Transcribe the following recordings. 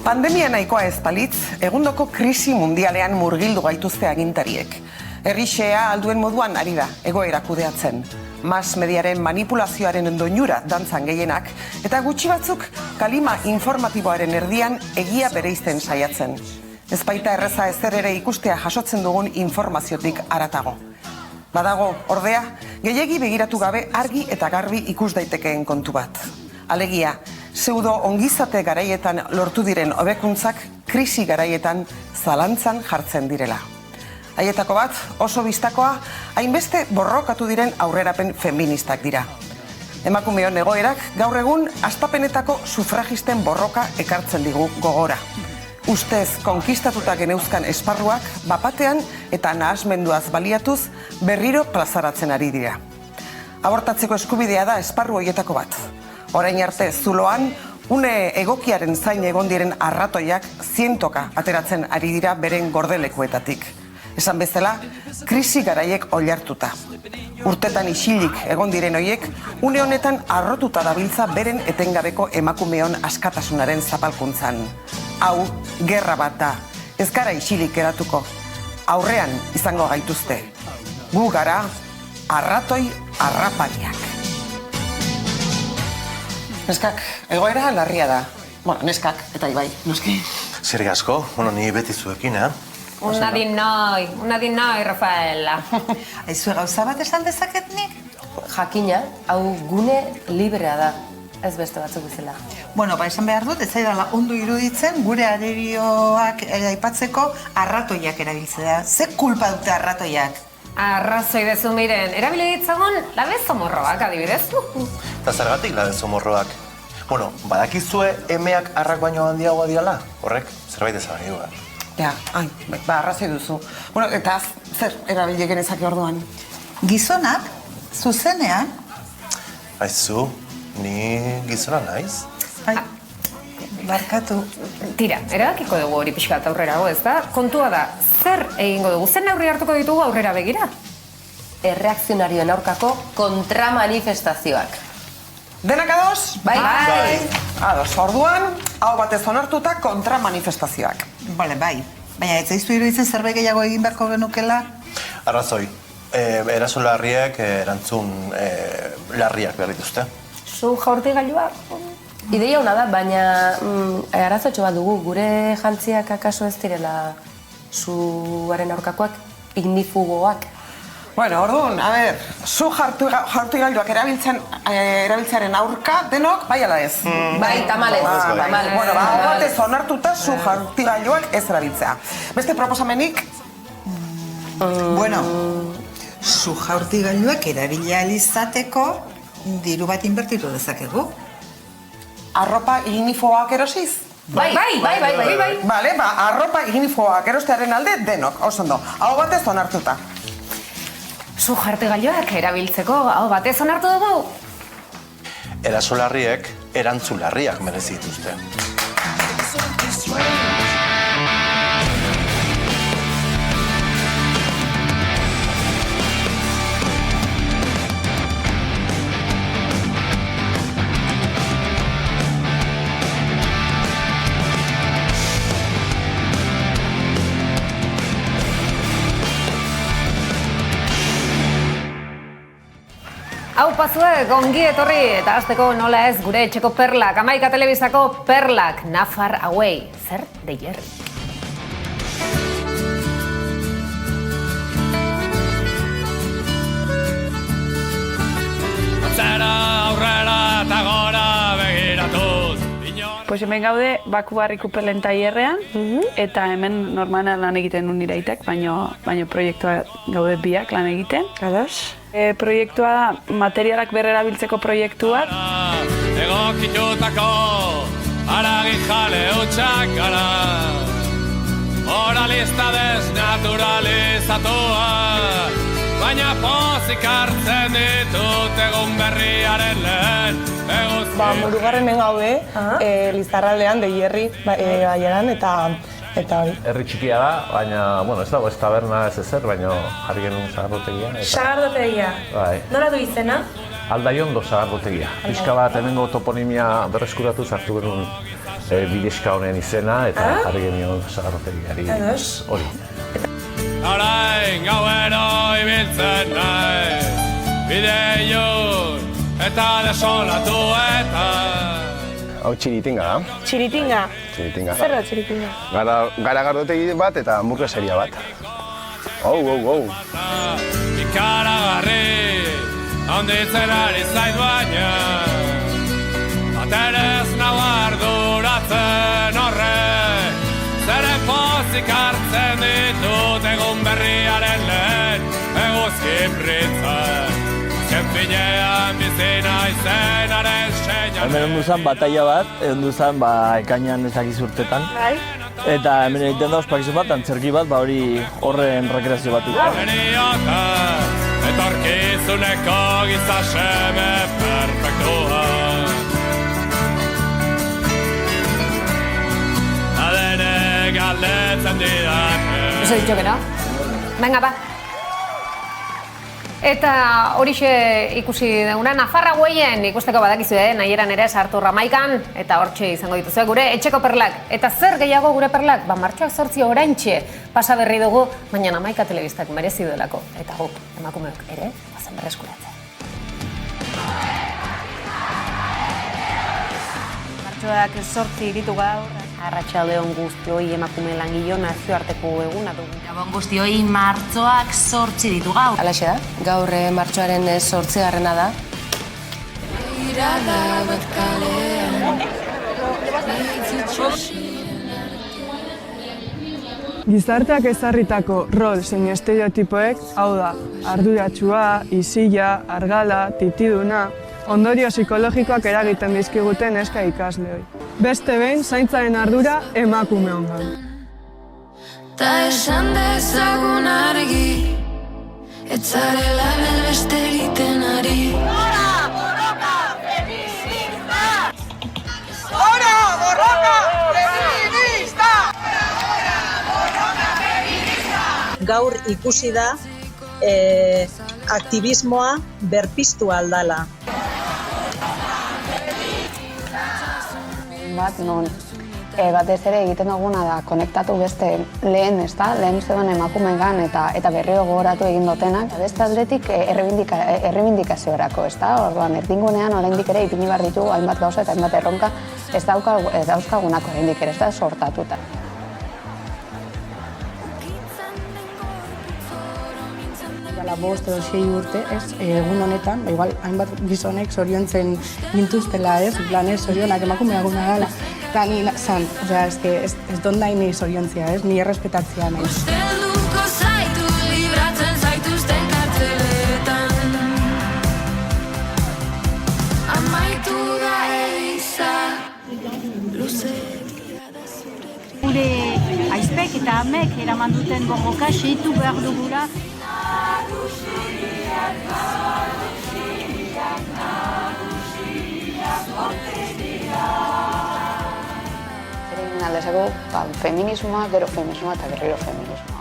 Pandemia nahikoa ez balitz, egundoko krisi mundialean murgildu gaituzte agintariek. Herrixea alduen moduan ari da, egoera kudeatzen. Mas mediaren manipulazioaren doinura dantzan gehienak, eta gutxi batzuk kalima informatiboaren erdian egia bereizten saiatzen. Ez baita erreza ezer ere ikustea jasotzen dugun informaziotik haratago. Badago, ordea, gehiegi begiratu gabe argi eta garbi ikus daitekeen kontu bat. Alegia, pseudo ongizate garaietan lortu diren hobekuntzak krisi garaietan zalantzan jartzen direla. Haietako bat, oso bistakoa, hainbeste borrokatu diren aurrerapen feministak dira. Emakumeon egoerak gaur egun hastapenetako sufragisten borroka ekartzen digu gogora. Ustez konkistatuta geneuzkan esparruak bapatean eta nahasmenduaz baliatuz berriro plazaratzen ari dira. Abortatzeko eskubidea da esparru horietako bat. Orain arte zuloan, une egokiaren zain egon diren arratoiak zientoka ateratzen ari dira beren gordelekuetatik. Esan bezala, krisi garaiek oilartuta. Urtetan isilik egon diren hoiek, une honetan arrotuta dabiltza beren etengabeko emakumeon askatasunaren zapalkuntzan. Hau, gerra bat da. Ez gara isilik geratuko. Aurrean izango gaituzte. Gu gara, arratoi arrapariak. Neskak, egoera larria da. Bueno, neskak, eta ibai, noski. Zerrik asko, ni beti zuekin, Una din noi, Rafaela. Aizue gauza bat esan dezaket nik? Jakina, hau gune librea da, ez beste batzuk bezala. Bueno, esan behar dut, ez zaidala ondo iruditzen gure arerioak aipatzeko arratoiak erabiltzea. Ze kulpa dute arratoiak? Arrazoi dezu miren, erabile ditzagon labezomorroak adibidez. Eta zergatik labezomorroak? Bueno, badakizue emeak arrak baino handiagoa diala? Horrek, zerbait esan nahi du. Ja, arrazoi duzu. Bueno, eta zer erabile genezake orduan? Gizonak, zuzenean... Aizu, ni gizona naiz? Barkatu. Tira, erabakiko dugu hori pixka bat aurrerago, ez da? Kontua da, zer egingo dugu, zer neurri hartuko ditugu aurrera begira? Erreakzionarioen aurkako kontramanifestazioak. Denak ados? Bai. Ados, orduan, hau batez onartuta kontramanifestazioak. Bale, bai. Baina ez zaiztu iruditzen zerbait gehiago egin beharko genukela? Arrazoi, eraso larriak, erantzun larriak behar dituzte. Zu jaurtigailua? Ideia hona da, baina arazotxo bat dugu, gure jantziak akaso ez direla zuaren aurkakoak, ignifugoak. Bueno, orduan, a ber, zu jaurtigailuak erabiltzearen aurka denok, bai ala ez? Bai, tamalez. Bueno, hau batez onartuta zu jaurtigailuak ez erabiltzea. Beste proposamenik? Bueno, zu jaurtigailuak erabilia izateko diru bat inbertitu dezakegu. Arropa ignifoak erosiz? Bai. Bale, arropa ignifoak erostearen alde denok, oso ondo. Hau batez onartuta. Zu jaurtigailuak erabiltzeko hau batez onartu dugu? Eraso larriek, erantzun larriak merezi dituzte. Hau pazuek, ongi etorri, eta hasteko nola ez gure etxeko perlak, Amaika Telebistako perlak, Nafar Away, zer de Jerry. Atzera, aurrera eta gora begiratuz. Pues hemen gaude Bakubarriku Pelen tailerrean, eta hemen normalan lan egiten du nire aitak, baino proiektua gaude biak lan egiten. Ados? Proiektua da materialak berrerabiltzeko proiektu bat. Egokitutako haragi jale hutsak gara. Moralista desnaturalizatua, baina pozik hartzen ditut egun berriaren lehen. Murugarrenen gaude, Lizarraldean, de Jerry baieran, eta hori. Herri txikia da, baina, bueno, ez dago ez taberna ez ezer, baina jarri genuen sagardotegia. Sagardotegia. Bai. Nola du izena? Aldaiondo sagardotegia. Pixka bat hemengo toponimia berreskuratu sartu genuen bidexka honen izena eta jarri genion sagardotegiari hori. Orain gauero ibiltzen nahi, bide ilun eta desolatu eta... Hau txiritinga da. Txiritinga. Txiritinga. Zer da txiritinga? Garagardotegi bat eta hamburgueseria bat. Ikaragarri, handitzen ari zait baina, baterez nau arduratzen horrek, zeren pozik hartzen ditut egun berriaren lehen, eguzki pritzen, azken finean bizina izenaren seinale. Hemen ondu zen bataila bat, ondu zen ekainan ezakiz urtetan. Eta hemen egiten da ospakizun bat, antzerki bat, hori horren rekreazio bat. Beriota, etorkizuneko gizaseme perfektua. Adene galdetzen didate. Eso he dicho que no. Venga, va. Eta horixe ikusi duguna, Nafarra Weien ikusteko badakizu, nahieran ere sartu Ramaikan, eta hortxe izango dituzue gure etxeko perlak. Eta zer gehiago gure perlak? Martxoak 8 oraintxe pasa berri dugu, baina Hamaika telebistak merezi duelako. Eta guk, emakumeok ere, bazen berreskuratzen. Martxoak 8 ditu gaur. Arratsaldeon guztioi emakume langilo nazioarteko eguna dugu. Gabon guztioi martxoak 8 ditu gaur. Halaxe da, gaur martxoaren 8. da. Gizarteak ezarritako rol zein estereotipoek, hau da, arduratsua, isila, argala, titiduna, ondorio psikologikoak eragiten dizkiguten neska ikasleoi. Beste behin, zaintzaren ardura emakumeongan. Ta esan dezagun argi, ez zarela beste egiten ari. Gora, borroka, feminista! Gora, borroka, feminista! Gaur ikusi da aktivismoa berpiztu aldala. Non batez ere egiten duguna da konektatu beste lehen zegoen emakumeengan eta berriro gogoratu egin dutenak. Beste aldetik errebindikaziorako, orduan erdingunean oraindik ere ipini behar ditugu hainbat gauza eta hainbat erronka ez dauzkagunak oraindik ere, ez da sortatuta. Bost edo 6 urte, egun honetan, igual hainbat gizonek zoriontzen gintuztela, zorionak emakumea eguna gala. Eta ni zan, ez dut nahi ni zoriontzia, ni errespetatzia nahi. Ustelduko zaitu, libratzen zaituzten kartzeletan. Amaitu da eiza, luze. Gure aizpek eta amek eraman duten borroka seitu behar dugula. Egin aldezeko feminismoa, gero feminismoa eta berriro feminismoa.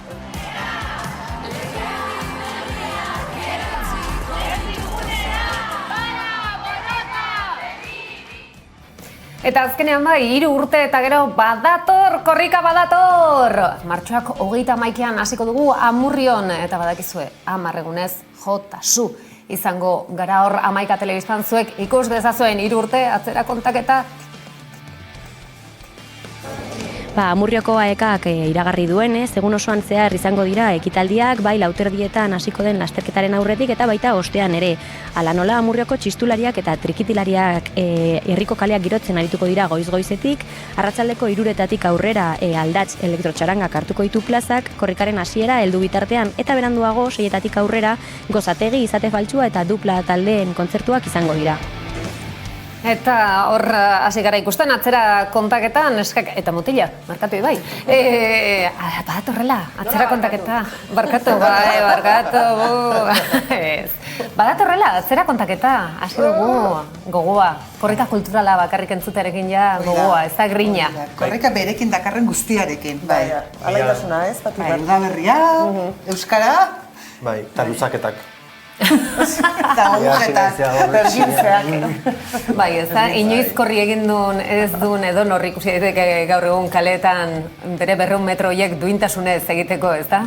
Eta azkenean 3 urte eta gero badator, korrika badator! Martxoak 31ean hasiko dugu Amurrion, eta badakizue, 10 egunez jota su. Izango gara hor Hamaika telebistan zuek ikus dezazuen 3 urte atzera kontaketa. Amurrioko AEKak iragarri duenez, egun osoan zehar izango dira ekitaldiak, bai lauterdietan hasiko den lasterketaren aurretik eta baita ostean ere. Hala nola Amurrioko txistulariak eta trikitilariak herriko kaleak girotzen arituko dira goiz-goizetik, arratsaldeko 3 aurrera aldatz elektrotxarangak hartuko ditu plazak, korrikaren hasiera heldu bitartean eta beranduago 6 aurrera gozategi, izate faltsua eta dupla taldeen kontzertuak izango dira. Eta hor hasi gara ikusten atzera kontaketan, neskak eta mutila, markatu bai. Badatorrela, atzera kontaketa, barkatu. Badatorrela, atzera kontaketa, hasi dugu gogoa. Korrika kulturala bakarrik entzutarekin ja gogoa, ez da grina. Korrika berekin dakarren guztiarekin. Alaitasuna ez, udaberria, euskara. Bai, eta luzaketak. Eta agujetak, bergintzeak. Bai, ez da, inoiz korri egin duen, ez duen edo norri ikusi daiteke gaur egun kaleetan bere 200 metro horiek duintasunez egiteko, ez da?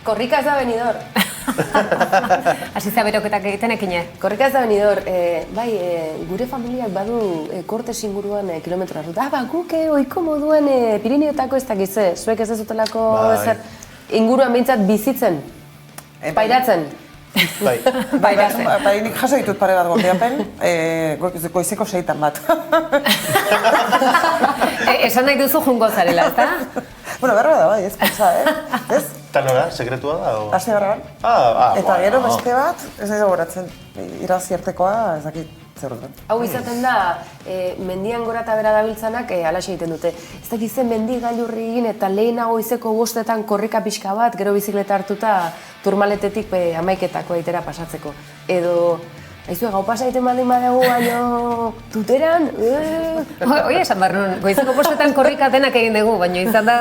Korrika ez da benidor. Hasi zaberoketak egiten ekine? Korrika ez da benidor. Bai, gure familiak badu Kortes inguruan kilometro hartu. Guk oiko moduen Pirineotako ez dakize, zuek ez dutelako ezer inguruan behintzat bizitzen, pairatzen. Bai, nik jaso ditut pare bat gordeapen, goizeko 6 bat. Esan nahi duzu jungo zarela, ez da? Bueno, berra da, bai, ez pentsa, ez? Eta nora, sekretua da? Aste garran. Eta gero beste bat, ez da goratzen, iraziertekoa, ez dakit zer duten. Hau izaten da, mendian gora eta bera dabiltzanak alaxe egiten dute. Ez dakit zen mendi gailurri egin eta lehenago izeko 5 korrika pixka bat, gero bizikleta hartuta turmaletetik 11 aitera pasatzeko. Edo, aizue, gau pasa egiten badin badegu, baino tuteran, Hoi esan behar nuen, goizeko 5 korrika denak egin dugu, baina izan da,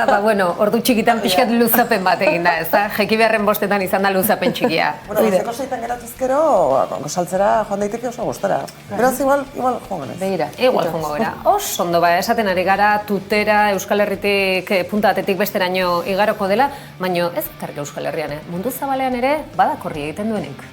ordu txikitan pixkat luzapen bat egin da, ez da? Jeki beharren 5 izan da luzapen txikia. Bueno, goizeko 6 geratuzkero, saltzera joan daiteke oso gustara. Beraz, igual joan genez. Begira. Igual joango gara. Ondo ba, esaten ari gara, tutera Euskal Herritik punta batetik besteraino igaroko dela, baina ez karrik Euskal Herrian, mundu zabalean ere bada korri egiten duenik.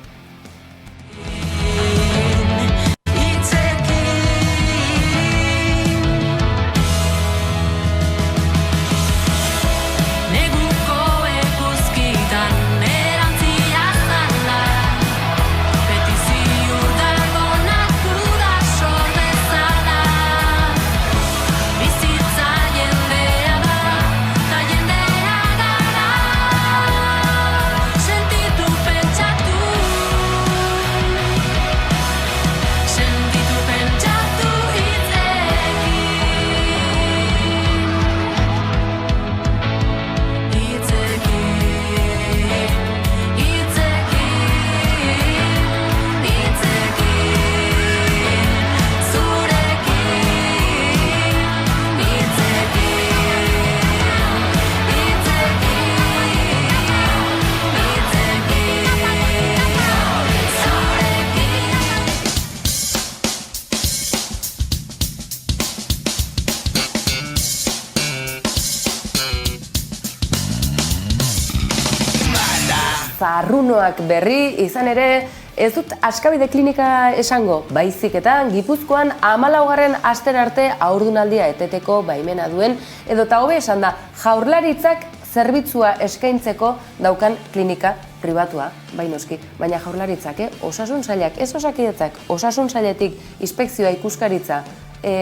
Zaharrunoak berri, izan ere, ez dut Askabide klinika esango, baizik eta Gipuzkoan 14. astera arte haurdunaldia eteteko baimena duen, edota hobe esan da, Jaurlaritzak zerbitzua eskaintzeko daukan klinika pribatua, noski, baina Jaurlaritzak, osasun sailak, ez Osakidetzak, osasun sailetik inspekzioa ikuskaritza,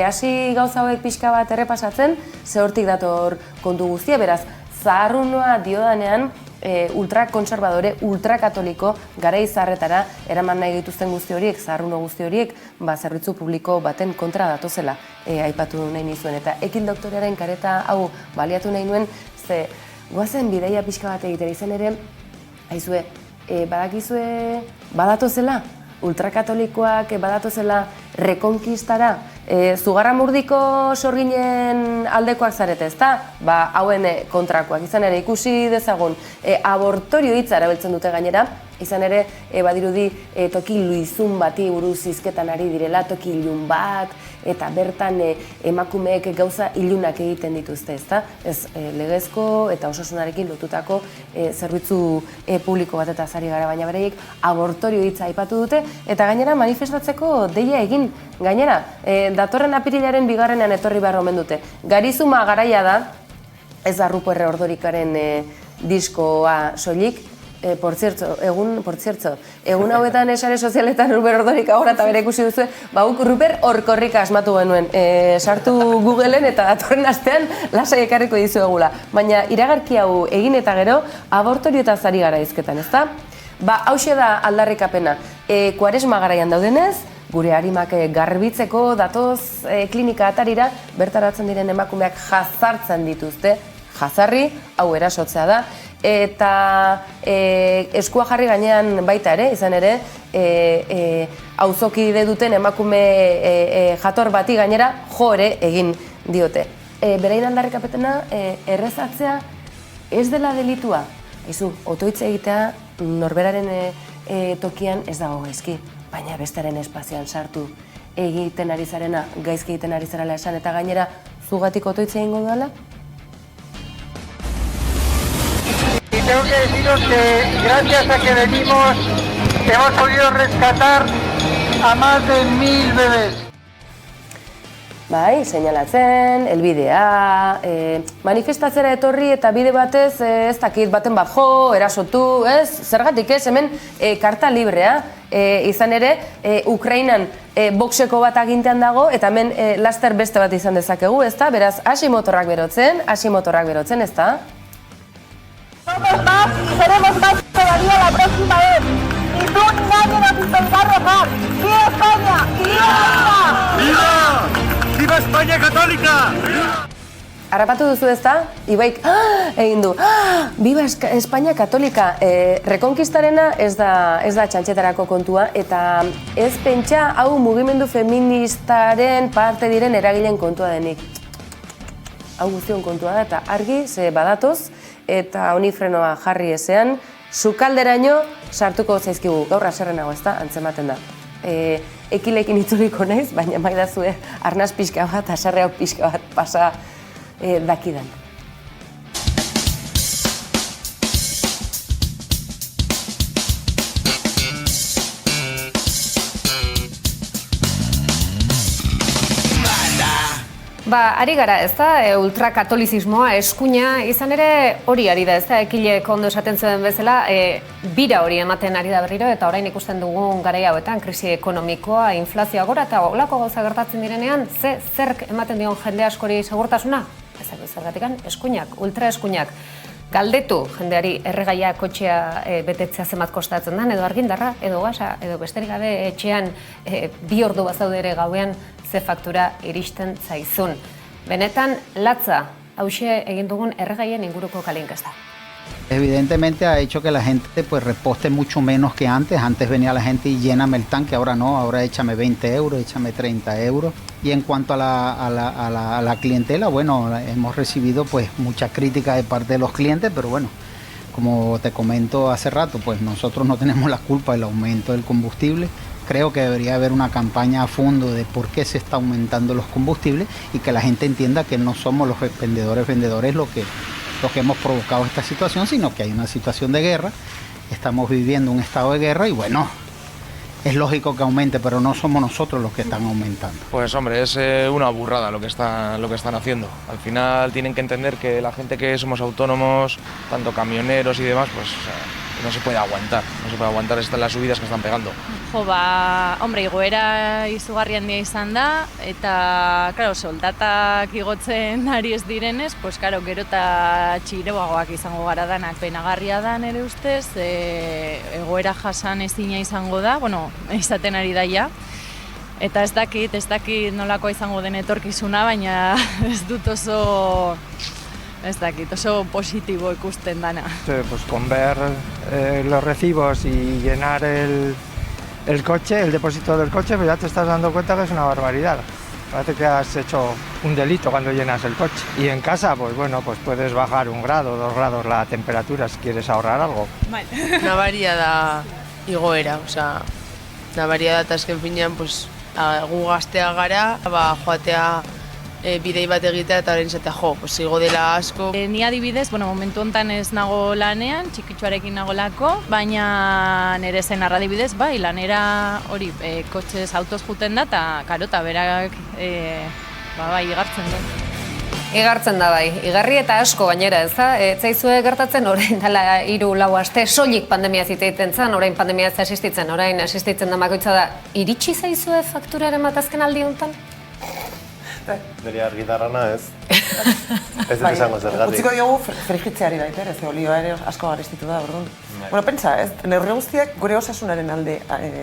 hasi gauza hauek pixka bat errepasatzen, ze hortik dator kontu guztia, beraz, zaharrunoa diodanean, ultrakonservadore, ultrakatoliko garai zaharretara eraman nahi dituzten guzti horiek, zaharruno guzti horiek, zerbitzu publiko baten kontra datozela aipatu nahi nizuen. Eta Ekil doktorearen kareta hau baliatu nahi nuen, ze goazen bidaia pixka bat egiten izan ere, aizue, badakizue badatozela, ultrakatolikoak badatozela rekonkistara, Zugarramurdiko sorginen aldekoak zarete, ezta? Hauen kontrakoak, izan ere ikusi dezagun, abortorio hitza erabiltzen dute gainera, izan ere badirudi toki luizun bati buruz hizketan ari direla, toki ilun bat, eta bertan emakumeek gauza ilunak egiten dituzte, ezta? Ez legezko eta osasunarekin lotutako zerbitzu publiko bat eta zari gara, baina bereiek abortorio hitza aipatu dute, eta gainera manifestatzeko deia egin, gainera, datorren apirilaren 2. etorri behar omen dute. Garizuma garaia da, ez da Ruper Ordorikaren diskoa soilik, por cierto, egun hauetan esare sozialetan Ruper Ordorika gora eta bere ikusi duzu, Ruper Orkorrika asmatu genuen, sartu Googleen eta datorren astean lasai ekarriko dizuegula. Baina iragarki hau egin eta gero, abortoriotaz ari gara hizketan, ezta? Hauxe da aldarrikapena, kuaresma garaian daudenez, gure harimak garbitzeko datoz klinika atarira, bertaratzen diren emakumeak jazartzen dituzte, jazarri, hau erasotzea da, eta eskua jarri gainean baita ere, izan ere, auzokide duten emakume jator bati gainera jo ere egin diote. Berein aldarrikapetena, errezatzea ez dela delitua. Otoitz egitea norberaren tokian ez dago gaizki, baina bestaren espazioan sartu egiten ari zarena, gaizki egiten ari zarela esan, eta gainera zugatik otoitza egingo dela? Y tengo que deciros que gracias a que venimos hemos podido rescatar a más de 1000 bebés. Bai, seinalatzen, elbidea, manifestatzera etorri eta bide batez ez dakit baten bat jo, erasotu, ez? Zergatik ez, hemen karta librea, izan ere, Ukrainan boxeko bat agintean dago eta hemen laster beste bat izan dezakegu, ezta? Beraz, hasi motorrak berotzen, ezta? Somos más y seremos más todavía la próxima vez. Ni tú ni nadie nos impedirá rezar. ¡Viva España! ¡Viva! ¡Viva! ¡Viva España católica! Harrapatu duzu ezta? Ibaik egin du. Viva España katolika. Rekonkistarena ez da txantxetarako kontua eta ez pentsa hau mugimendu feministaren parte diren eragileen kontua denik. Hau guztion kontua da eta argi ze badatoz eta honi frenoa jarri ezean, sukalderaino sartuko zaizkigu. Gaur haserrenago ezta, antzematen da. Ekilekin itzuliko naiz, baina maidazue arnaz pixka bat, haserreau pixka bat pasa dakidan. Ari gara, ez da, ultrakatolizismoa, eskuina, izan ere hori ari da, ez da, ekilek ondo esaten zuen bezala, bira hori ematen ari da berriro, eta orain ikusten dugun garai hauetan, krisi ekonomikoa, inflazioa gora, eta olako gauza gertatzen direnean, zerk ematen dion jende askori segurtasuna? Zergatikan, eskuinak, ultraeskuinak. Galdetu jendeari erregaia kotxea betetzea zenbat kostatzen den, edo argindarra, edo gasa, edo besterik gabe etxean 2 ordu bazaude ere gauean ze faktura iristen zaizun. Benetan, latza, hauxe egin dugun erregaien inguruko kalinkesta. Evidentemente ha hecho que la gente pues reposte mucho menos que antes. Antes venía la gente y lléname el tanque, ahora no, ahora échame 20 euros, échame 30 euros. Y en cuanto a la clientela, bueno, hemos recibido pues mucha crítica de parte de los clientes, pero bueno, como te comento hace rato, pues nosotros no tenemos la culpa del aumento del combustible. Creo que debería haber una campaña a fondo de por qué se está aumentando los combustibles y que la gente entienda que no somos los vendedores los que hemos provocado esta situación, sino que hay una situación de guerra, estamos viviendo un estado de guerra y bueno, es lógico que aumente, pero no somos nosotros los que están aumentando. Pues hombre, es una burrada lo que están haciendo. Al final tienen que entender que la gente que somos autónomos, tanto camioneros y demás, pues no se puede aguantar las subidas que están pegando. Hombre, igoera izugarri handia izan da, eta, claro, soldatak igotzen ari ez direnez, pues, claro, gero eta txireagoak izango gara danak. Penagarria da nire ustez, egoera jasan ezina izango da, bueno, izaten ari daia. Eta ez dakit nolakoa izango den etorkizuna, baina ez dut oso positibo ikusten dana. Pues con ver los recibos y llenar el coche, el depósito del coche, pues ya te estás dando cuenta que es una barbaridad. Parece que has hecho un delito cuando llenas el coche. Y en casa, pues bueno, pues puedes bajar 1 grado, 2 grados la temperatura si quieres ahorrar algo. Nabaria da igoera, osea, nabaria da eta azken finean, pues, gu gaztea gara, joatea bidei bat egitea eta orain zatea pues igo dela asko. Ni adibidez, momentu honetan ez nago lanean, txikitxoarekin nagolako, baina nire zenarra adibidez, bai, lanera hori, kotxez autoz juten da, eta karo, eta berak, bai, igartzen da. Igartzen da bai, igarri eta asko gainera, ez da? Zaizue gertatzen, orain dela 3-4 aste, soilik pandemia ziteiten zen, orain pandemia ez asistitzen, orain asistitzen da bakoitza da. Iritsi zaizue fakturaren bat azken aldi honetan? Nire argitarrana ez. Ez dut izango zergatik. Utziko diogu frigitzeari baita, ez olioa ere asko garestitu da, orduan. Bueno, pentsa, ez, neurri guztiak gure osasunaren alde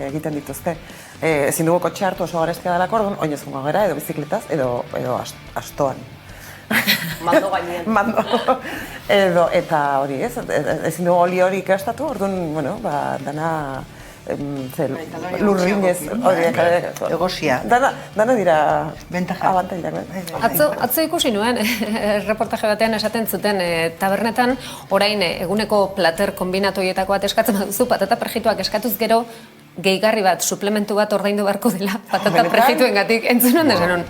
egiten dituzte. Ezin dugu kotxe hartu oso garestia dalako, orduan, oinez joango gara, edo bizikletaz, edo astoan. Mando gainean. Mando. Eta hori, ez, ezin dugu oli hori ikastatu, orduan, bueno, dana lurrinez, horiek. Egosia. Dana dira abantaiak. Atzo ikusi nuen, reportaje batean esaten zuten tabernetan, orain eguneko plater kombinatoietako bat eskatzen baduzu, patata prejituak eskatuz gero, gehigarri bat, suplementu bat ordaindu beharko dela, patata prejituengatik entzun desanon,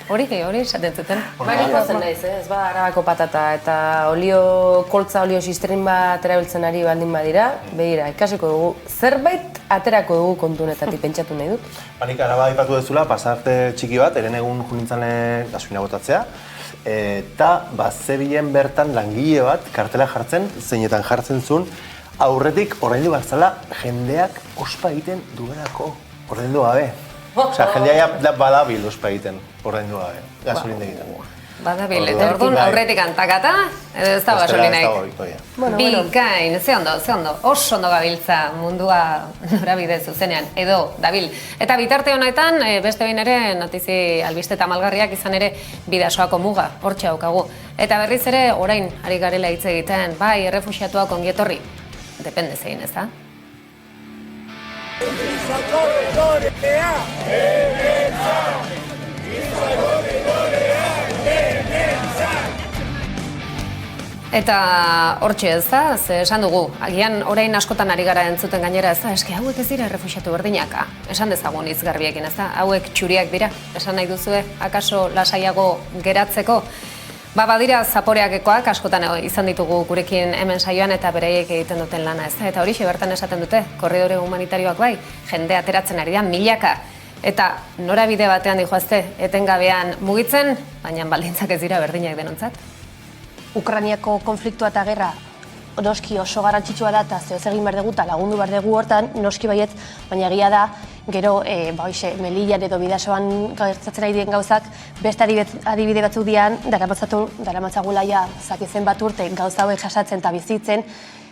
Hori esaten zuten. Baina zen naiz, ez bada Arabako patata eta koltza olio sistrin bat erabiltzen ari baldin badira, begira, ikasiko dugu, zerbait aterako dugu kontu honetatik pentsatu nahi dut. Nik Araba aipatu dezula, pasarte txiki bat, eren egun junintzan gasolina botatzea, eta zebilen bertan langile bat kartela jartzen, zeinetan jartzen zuen, aurretik ordaindu barzala jendeak ospa egiten duelako, ordaindu gabe. Osea, jendea badabil ospa egiten, ordaindu gabe, gasolina egiten. Badabil, eta orduan aurretik antakata, edo ez da gasolinaik. Bikain, ze ondo, oso ondo gabiltza mundua norabide zuzenean, edo dabil. Eta bitarte honetan, beste behin ere, notizi albiste eta malgarriak izan ere bidasoako muga, hortxe daukagu. Eta berriz ere, orain ari garela hitz egiten, bai, errefuxiatuak ongietorri. Depende zein, ez da? Eta hortxe ez da, ze esan dugu, agian orain askotan ari gara entzuten gainera ez da, eske hauek ez dira errefuxiatu berdinaka, esan dezagun hitz garbiekin ez da, hauek txuriak dira, esan nahi duzue, akaso lasaiago geratzeko. Badira zaporeakekoak askotan izan ditugu gurekin hemen saioan eta beraiek egiten duten lana ez da. Eta horixe bertan esaten dute, korridore humanitarioak bai, jende ateratzen ari da milaka. Eta norabide batean dijoazte, etengabean mugitzen, baina baldintzak ez dira berdinak denontzat. Ukrainiako konfliktua eta gerra noski oso garrantzitsua da eta zehoz egin behar dugu eta lagundu behar dugu hortan, noski baiet, baina egia da, gero, Melillan edo Bidasoan gertatzen ari dien gauzak, beste adibide batzuk dian, daramatzagula ja, zakizen bat urte, gauza hauek jasatzen eta bizitzen,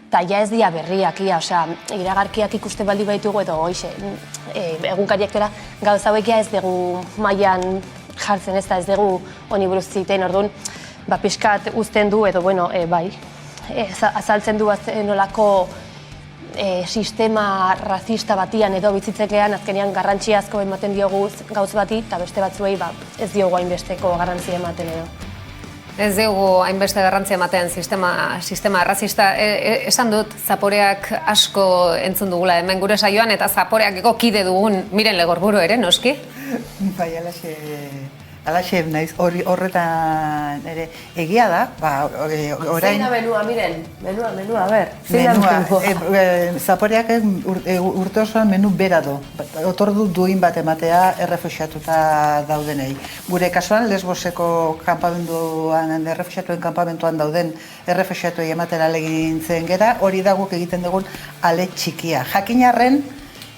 eta ja ez dira berriak, osea, iragarkiak ikusten baldi baitugu edo, egunkariak dira, gauza hauek ja ez dugu mailan jartzen ez da, ez dugu honi buruz zitein, orduan, pixkat uzten du edo, bai, azaltzen du nolako sistema razista batian edo bizitzekean azkenean garrantzi asko ematen diogu gauz bati eta beste batzuei ez diogu hainbesteko garrantzia ematen edo. Ez diogu hainbeste garrantzia ematen sistema razista. Esan dut, zaporeak asko entzun dugula hemen gure saioan eta zaporeakeko kide dugun Miren Legorburu ere, noski? Bai, alaxe naiz, horretan ere egia da, orain... Zein da menua, Miren? Menua, ber. Zaporeak urte osoan menu bera du. Otordu duin bat ematea errefuxiatuta daudenei. Gure kasuan Lesboseko kampamentuan, errefuxiatuen kampamentuan dauden errefuxiatuei ematera legintzen gera, hori da guk egiten dugun ale txikia. Jakinarren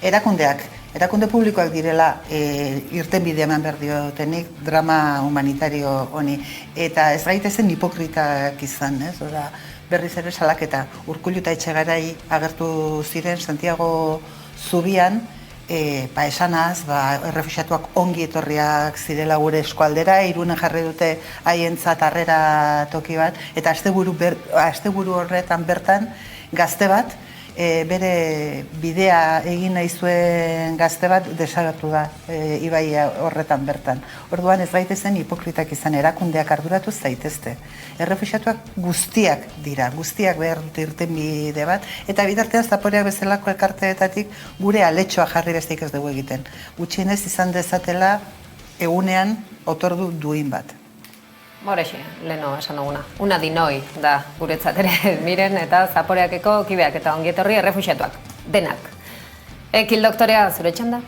erakunde publikoak direla irtenbide eman behar diotenik drama humanitario honi. Eta ez gaitezen hipokritak izan, ez? Berriz ere salaketa. Urkullu eta Etxegarai agertu ziren Santiago zubian, esanaz, errefuxiatuak ongi etorriak zirela gure eskualdera, Irunen jarri dute haientzat harrera toki bat, eta asteburu horretan bertan gazte bat, bere bidea egin nahi zuen gazte bat desagertu da ibai horretan bertan. Orduan ez gaitezen hipokritak izan, erakundeak arduratu zaitezte. Errefuxiatuak guztiak dira, guztiak behar dute irtenbide bat, eta bitartean zaporeak bezalako elkarteetatik gure aletxoa jarri besteik ez dugu egiten. Gutxienez izan dezatela egunean otordu duin bat. Horexe, leno esan duguna. Una dinoi da guretzat ere Miren eta zaporeakeko kideak eta ongietorri errefuxiatuak. Denak. Ekil doktorea, zure txanda?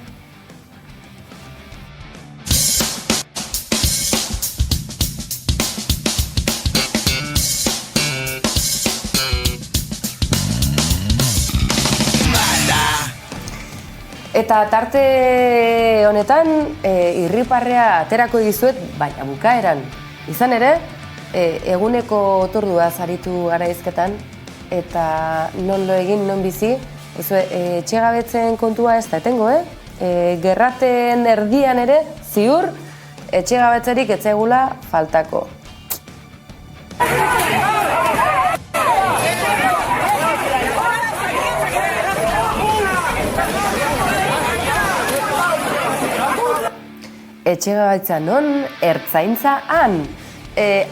Eta tarte honetan irriparrea aterako dizuet, baina bukaeran. Izan ere, eguneko otordua zaritu gara hizketan, eta non lo egin, non bizi, etxegabetzen kontua ez da etengo, gerraten erdian ere, ziur, etxegabetzerik etzegula faltako. etxegaitza non, ertzaintza han.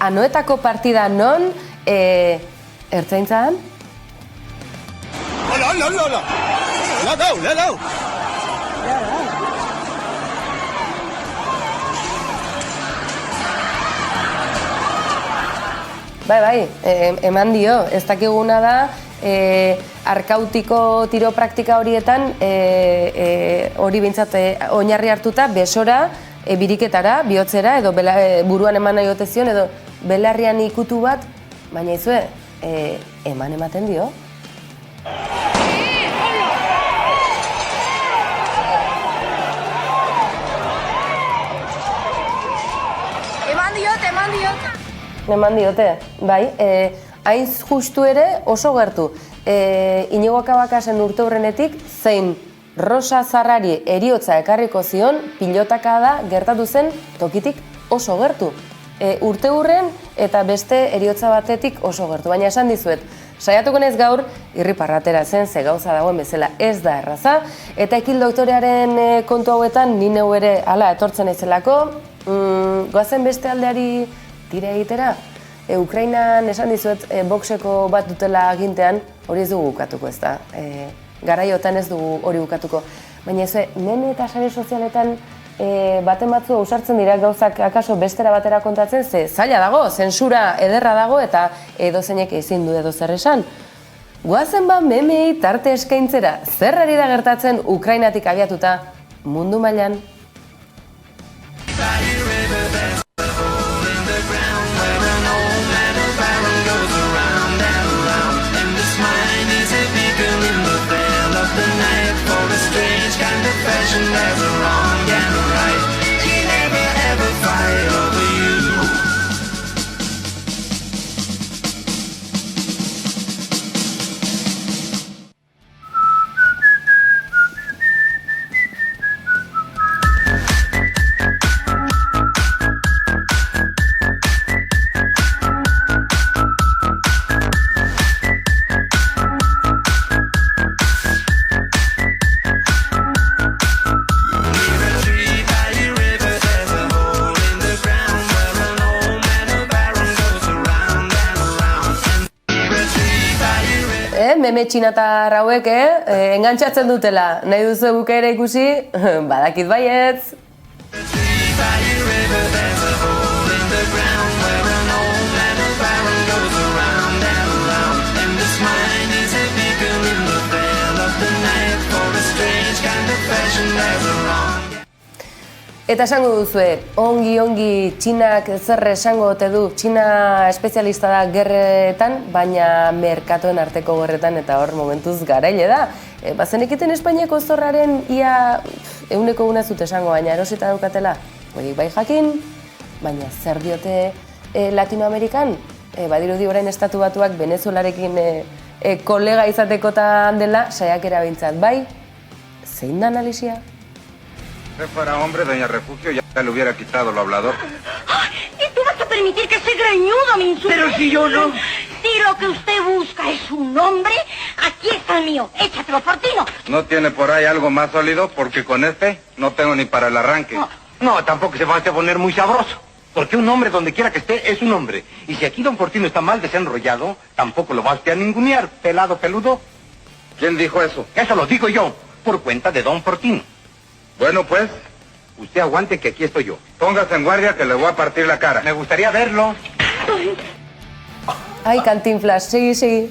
Anoetako partida non, ertzaintza han? Hola, hola, hola, hola. Le ha dado. Bai, eman dio, ez dakiguna da, arkautiko tiro praktika horietan, hori bintzat oinarri hartuta, besora, biriketara, bihotzera, edo buruan eman nahi ote zion, edo belarrian ikutu bat, baina izue, eman ematen dio. Eman diote, bai, hain justu ere oso gertu. Inigo Kabakasen urte hurrenetik, zein Rosa Zarrari heriotza ekarriko zion, pilotaka da gertatu zen tokitik oso gertu. Urte hurren eta beste heriotza batetik oso gertu, baina esan dizuet, saiatuko naiz gaur, irriparratera zen, ze gauza dagoen bezala ez da erraza, eta Ekil doktorearen kontu hauetan ni neu ere hala etortzen naizelako, goazen beste aldeari tira egitera. Ukrainan esan dizuet boxeko bat dutela agintean, hori ez dugu bukatuko, ez da. Garaiotan ez dugu hori bukatuko. Baina ez, meme eta sare sozialetan baten batzu ausartzen dira gauzak akaso bestera batera kontatzen, ze zaila dago, zentsura ederra dago eta edozeinek ezin du edo zer esan. Goazen ba memei tarte eskaintzera, zer ari da gertatzen Ukrainatik abiatuta mundu mailan. Meme txinatar hauek, engantzatzen dutela. Nahi duzu bukaera ikusi, badakit baietz. Eta esango duzue, ongi Txinak zer esango ote du, Txina espezialista da gerretan, baina merkatuen arteko gerretan eta hor momentuz garaile da. Bazenekiten Espainiako zorraren ia 100% zut esango, baina erosita daukatela. Hori bai jakin, baina zer diote Latinoamerikan? Badirudi orain Estatu Batuak Venezuelarekin kolega izatekotan dela saiakera behintzat, bai? Zein da analisia? Si fuera hombre, doña Refugio ya le hubiera quitado lo hablador. ¿Y tú vas a permitir que ese greñudo me insulte? Pero si yo no. Si lo que usted busca es un hombre, aquí está el mío. Échatelo, Fortino. ¿No tiene por ahí algo más sólido? Porque con este no tengo ni para el arranque. No, tampoco se va a poner muy sabroso. Porque un hombre, donde quiera que esté, es un hombre. Y si aquí don Fortino está mal desenrollado, tampoco lo va usted a ningunear, pelado peludo. ¿Quién dijo eso? Eso lo digo yo, por cuenta de don Fortino. Bueno, pues, usted aguante que aquí estoy yo. Póngase en guardia que le voy a partir la cara. Me gustaría verlo. Ay, Cantinflas, sí.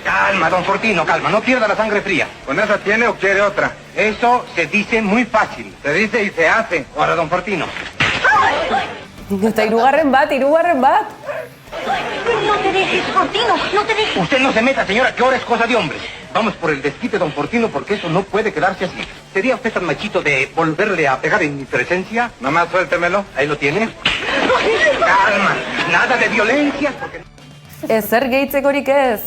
Calma, don Fortino, calma, no pierda la sangre fría. ¿Con esa tiene o quiere otra? Eso se dice muy fácil. Se dice y se hace. Ahora, don Fortino. Eta hirugarren bat. No te dejes, Fortino, no te dejes. Usted no se meta, señora, que ahora es cosa de hombres. Vamos por el desquite, don Fortino, porque eso no puede quedarse así. ¿Sería usted tan machito de volverle a pegar en mi presencia? Nomás suéltemelo. Ahí lo tiene. Calma, nada de violencia, porque... Ezer gehitzekorik ez.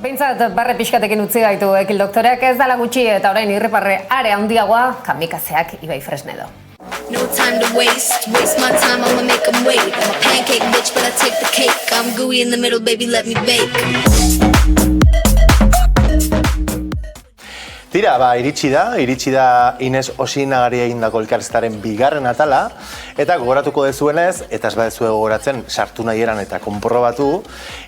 Behintzat, barre pixkatekin utzi gaitu Ekil doktoreak ez dala gutxi eta orain irriparre are handiagoa kamikazeak Ibai Fresnedo. No time to waste my time, I'ma make them wait. I'm a pancake bitch, but I take the cake. I'm gooey in the middle, baby, let me bake. Tira, iritsi da Ines Osinagari egindako elkarrizketaren bigarren atala, eta gogoratuko dezuenez, eta ez badezue gogoratzen, sartu nahi eran eta konprobatu,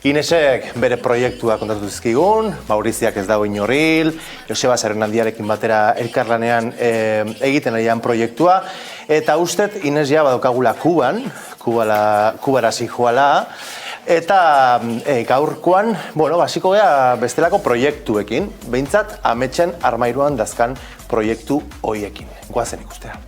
Inesek bere proiektua kontatu dizkigun, Mauriziak ez dago inorril, Joseba Zerrenaldiarekin batera elkarlanean egiten arian proiektua, eta ustet Ines ja badaukagula Kubara zijoala, eta gaurkoan, hasiko gea bestelako proiektuekin, behintzat ametsen armairuan dazkan proiektu hoiekin. Goazen ikustea.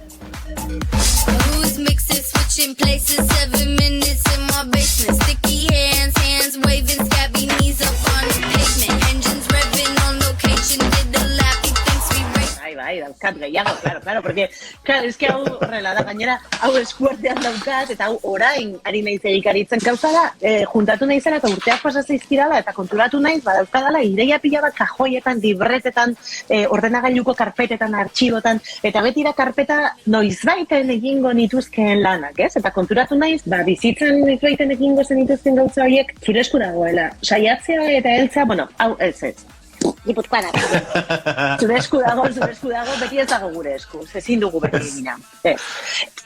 Who's mixing, switching places, 7 minutes in my basement. Sticky hands waving, scabby knees up on the pavement. Engines revving on location, did the lap, he thinks we race. Bai, dauzkat gehiago, claro, porque, es que hau horrela da, gainera, hau eskuartean daukat, eta hau orain ari naiz egikaritzen gauza da, juntatu naizela eta urteak pasa zaizkidala, eta konturatu naiz, badauzkadala, ideia pila bat kajoietan, libretetan, ordenagailuko karpetetan, artxibotan, eta betira karpeta noizbaiten egingo nituzkeen lanak, ez? Eta konturatu naiz, bizitzen noizbaiten egingo zenituzken gauza horiek, zure esku dagoela. Saiatzea eta heltzea, hau ez. Gipuzkoana. Zure esku dago, beti ez dago gure esku. Ezin dugu beti egina.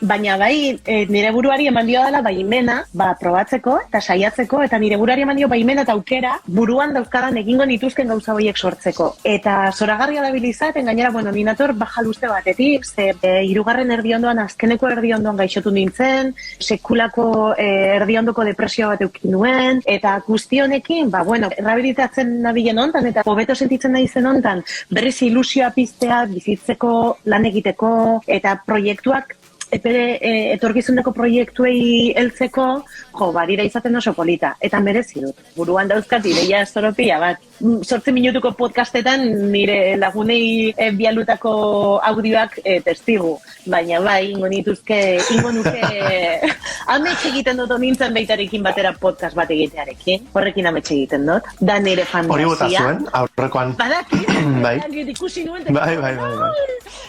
Baina bai, nire buruari eman dio dela baimena, probatzeko eta saiatzeko, eta nire buruari eman dio baimena eta aukera buruan dauzkadan egingo nituzken gauza horiek sortzeko. Eta zoragarria dabilizaten, gainera, ni nator bajaluste batetik, hirugarren erdiondoan, azkeneko erdiondoan gaixotu nintzen, sekulako erdiondoko depresio bat eukin nuen, eta guzti honekin, rehabilitatzen nabilen hontan, eta hobeto sentitzen naizen hontan, berriz ilusioa piztea, bizitzeko, lan egiteko, eta proiektuak, etorkizuneko proiektuei heltzeko, barira izaten oso polita, eta merezi dut. Buruan dauzkat ideia zoropia bat. 8 minutuko podcastetan nire lagunei bialutako audioak testigu, baina ingo nuke amets egiten dut nintzen baitarekin batera podcast bat egitearekin, horrekin amets egiten dut, da nire fantasia. Hori bota zuen, aurrekoan. Badaki, ikusi nuen.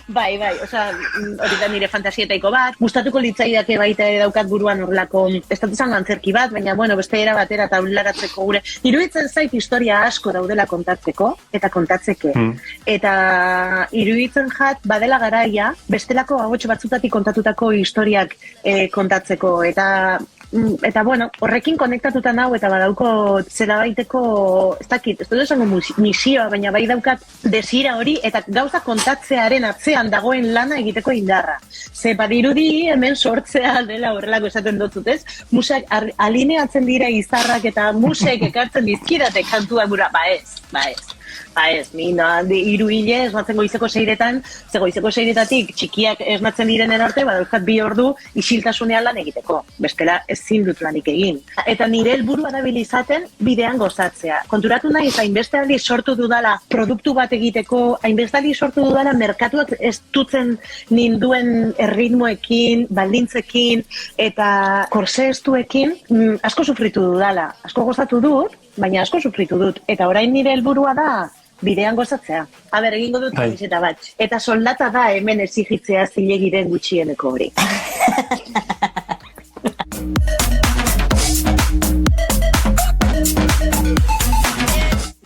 Bai, hori da nire fantasietaiko bat, gustatuko litzaidake baita ere daukat buruan horrelako, ez dut izan antzerki bat, baina beste era batera taularatzeko gure, iruditzen zait historia asko daudela kontatzeko, eta kontatzeke. Eta iruditzen badela garaia, bestelako ahots batzutatik kontatutako historiak kontatzeko, eta horrekin konektatuta nau, eta badauko zera baiteko, ez dut esango misioa, baina bai daukat desira hori, eta gauza kontatzearen atzean dagoen lana egiteko indarra. Ze badirudi hemen sortzea dela horrelako esaten dutzut, ez? Musak alineatzen dira izarrak eta musek ekartzen dizkidate kantua gura, ni hiru hile esnatzen goizeko 6etan, ze goizeko 6etatik txikiak esnatzen direnen arte, badauzkat 2 ordu isiltasunean lan egiteko. Bestela ezin dut lanik egin. Eta nire helburua dabilizaten bidean gozatzea. Konturatu nahi, hainbeste aldiz sortu dudala produktu bat egiteko, hainbeste aldiz sortu dudala merkatuak ez dutzen ninduen erritmoekin, baldintzekin eta korseestuekin, asko sufritu dudala. Asko gozatu dut, baina asko sufritu dut. Eta orain nire helburua da bidean gozatzea. Egingo dut kamiseta bat. Eta soldata da hemen exigitzea zilegiren gutxieneko hori.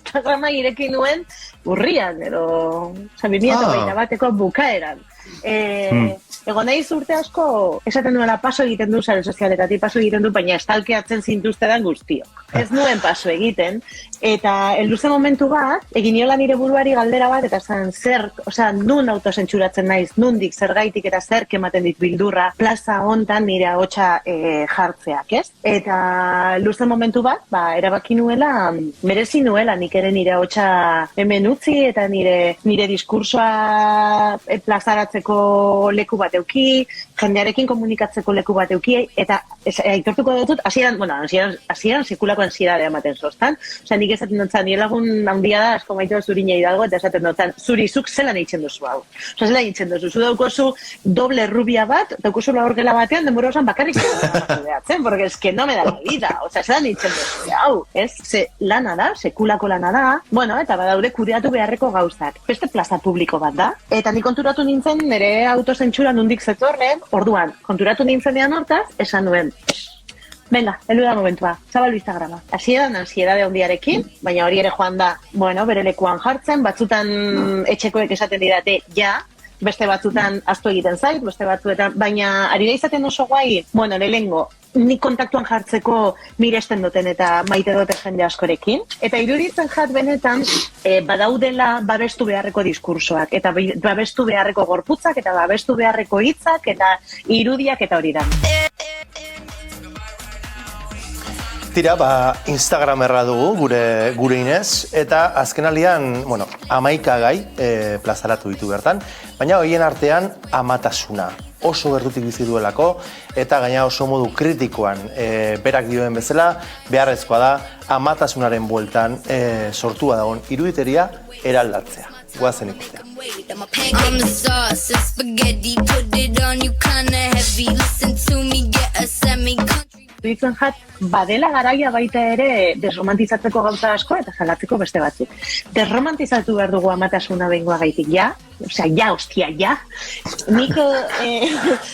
Instagrama ireki nuen urrian, edo 2021ko bukaeran. Egon naiz urte asko, esaten nuela paso egiten du sare sozialetatik, paso egiten du, baina estalkeatzen zintuztedan guztiok. Ez nuen paso egiten, eta helduzen momentu bat, egin niola nire buruari galdera bat, eta zan nun autosentsuratzen naiz, nundik, zergaitik eta zer ematen dit bildurra, plaza hontan nire ahotsa jartzeak, ez? Eta helduzen momentu bat, erabaki nuela, merezi nuela nik ere nire ahotsa hemen utzi, eta nire diskursoa plazaratzeko leku bat euki, jendearekin komunikatzeko leku bat euki, eta aitortuko dut, hasieran sekulako ansiedadea ematen zoztan. Osa, nik esaten dut zan, nire lagun handia da, asko maitu zuri nahi dago, eta esaten dut zan, zuri zuk zelan eitzen duzu hau. Osa, zelan eitzen duzu, zu daukozu doble rubia bat, daukozu laurgela batean, denbora osan bakarrik zelan, porque es que no me da la vida. Osa, zelan eitzen duzu hau, ez? Ze lana da, sekulako lana da, eta badaude kudeatu beharreko gauzak. Beste plaza publiko bat da, eta nik konturatu nintzen nire autozentsura nondik zetorren, orduan, konturatu nintzenean hortaz, esan nuen, venga, helu da momentua, zabaldu Instagrama. Ansiedade handiarekin, baina hori ere joan da, bere lekuan jartzen, batzutan etxekoek esaten didate, beste batzutan ahaztu egiten zait, beste batzuetan, baina ari da izaten oso guai, lehengo, nik kontaktuan jartzeko miresten duten eta maite duten jende askorekin. Eta iruditzen jat benetan, badaudela babestu beharreko diskursoak, eta babestu beharreko gorputzak, eta babestu beharreko hitzak, eta irudiak eta hori da. Tira, Instagram erra dugu gure Inez, eta azkenaldian, 11 gai plazaratu ditu bertan, baina horien artean amatasuna. Oso gertutik bizi duelako, eta gaina oso modu kritikoan berak dioen bezala, beharrezkoa da amatasunaren bueltan sortua dagoen iruditeria eraldatzea. Goazen ikustea. I'm the sauce and spaghetti, put it on you kinda heavy. Listen to me, get a semi-country. Ditzen jat, badela garaia baita ere desromantizatzeko gauza asko eta jalatzeko beste batzuk. Desromantizatu behar dugu amatasuna behingoa gaitik, hostia. Nik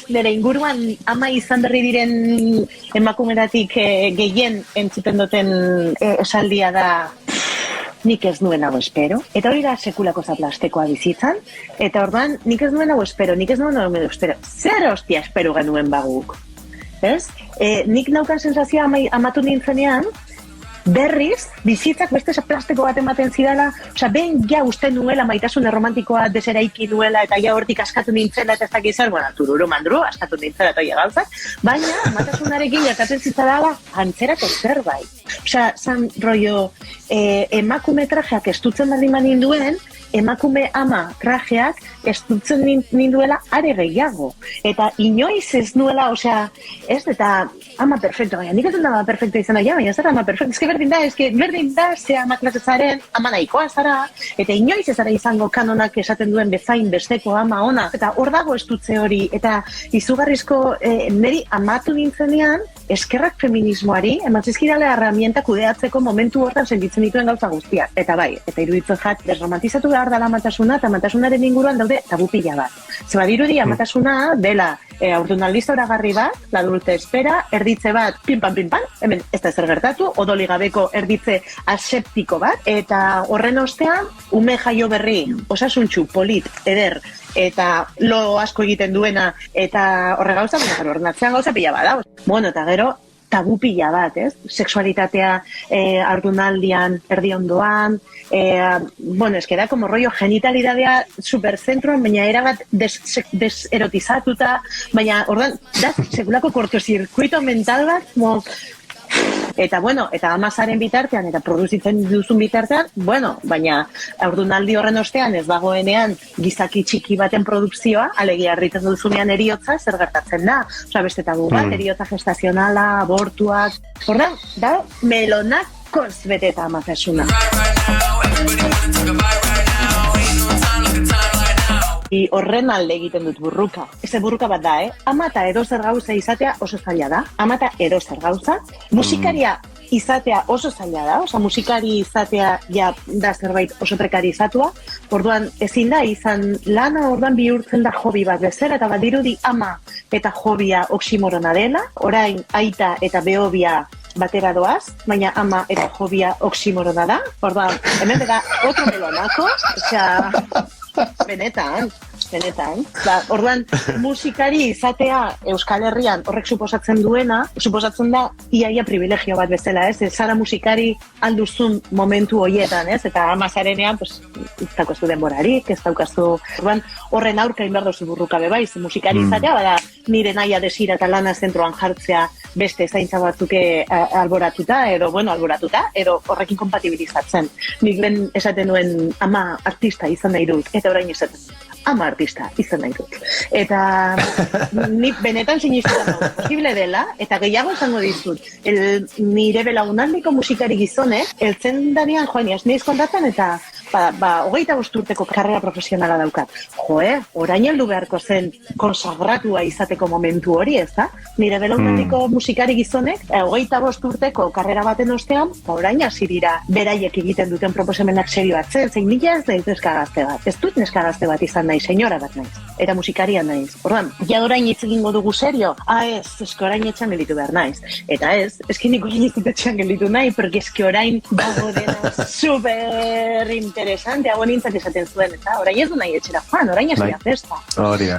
nire inguruan ama izan berri diren emakumeratik gehien entzuten duten esaldia da nik ez nuen hau espero. Eta hori da sekulako zaplastekoa bizitzan. Eta orduan, nik ez nuen hau espero. Zer hostia espero genuen baguk? Ez? Nik naukan sensazioa amatu nintzenean, berriz, bizitzak beste plastiko bat ematen zidala, behin uste nuela maitasun erromantikoa deseraiki nuela eta hortik askatu nintzela eta ez dakit zer, tururu mandru, askatu nintzela eta gautzak, baina amatasunarekin gertatzen zitzadala antzerako zerbait. Zan rollo, emakume trajeak estutzen baldin ninduen, emakume ama trajeak estutzen ninduela are gehiago. Eta inoiz ez nuela, eta ama perfecto, baina nik ez dut ama perfecto izan da, baina zer ama perfecto, berdin da, ze ama klasetzaren ama nahikoa zara, eta inoiz ez zara izango kanonak esaten duen bezain besteko ama ona, eta hor dago estutze hori, eta izugarrizko niri amatu nintzenean, eskerrak feminismoari, ematzizkidale herramienta kudeatzeko momentu hortan sentitzen dituen gauza guztiak. Eta bai, eta iruditzen jat, desromantizatu behar dela amatasuna, eta amatasunaren inguruan daude tabu pila bat. Zebadirudi, amatasuna dela haurdunaldi zoragarri bat, la adulte espera, erditze bat, pinpan, hemen ez da zer gertatu, odoli gabeko erditze aseptiko bat, eta horren ostean, ume jaio berri, osasuntxu, polit, eder, eta lo asko egiten duena, eta horre gauza, horren atzean gauza pila bat, da. Eta gero, tabu pila bat, ez? Sexualitatea haurdunaldian, erdi ondoan, da como rollo genitalidadea superzentroan, baina erabat deserotizatuta, baina ordan, da, sekulako kortozirkuito mental bat, eta amazaren bitartean, eta produzitzen duzun bitartean, baina haurdunaldi horren ostean ez dagoenean gizaki txiki baten produkzioa, alegia herriten duzunean eriotza, zer gertatzen da. Beste tabu bat, eriotza gestazionala, abortuak, ordan, da, melonakoz beteta amatasuna. Horren alde egiten dut burruka. Eze burruka bat da, Ama eta edozer gauza izatea oso zaila da. Ama eta edozer gauza. Musikaria izatea oso zaila da. Musikari izatea da zerbait oso prekarizatua. Orduan ezin da izan lana orduan bihurtzen da hobi bat bezala. Eta badirudi ama eta hobia oksimorona dela. Orain aita eta behobia batera doaz, baina ama eta hobia oksimorona da. Orduan, hemen da otro melonako, benetan. Orduan, musikari izatea Euskal Herrian horrek suposatzen da iaia privilegio bat bezala, ez? Zara musikari alduzun momentu horietan, ez? Eta amazarenean, ez daukazu denborarik, ez daukazu... Orduan, horren aurka inberdozu burruka bebaiz, musikari izatea, bada nire naia desira eta lana zentroan jartzea beste zaintza batzuke alboratuta, edo horrekin kompatibilizatzen. Nik lehen esaten nuen ama artista izan nahi dut, eta orain esaten ama artista izan nahi dut. Eta nik benetan sinistetan posible dela, eta gehiago izango dizut. Nire belaunaldiko musikari gizonek, eltzen danean, neiz kontatzen, eta 25 urteko karrera profesionala daukat. Orain heldu beharko zen konsagratua izateko momentu hori, ez da? Nire belaunaldiko musikari gizonek, 25 urteko karrera baten ostean, orain hasi dira beraiek egiten duten proposamenak serioatzen, zein nila ez naiz neska gazte bat. Ez dut neska gazte bat izan nahi, senyora bat naiz. eta musikaria naiz. Orduan, ja orain hitz egingo dugu serio? Ez, eske orain etxean gelditu behar naiz. Eta ez, eske nik orain ez dut etxean gelditu nahi, porque eske orain dago dena super interesante, hago nintzak esaten zuen, eta orain ez du nahi etxera joan, orain ez dira festa. Hori da.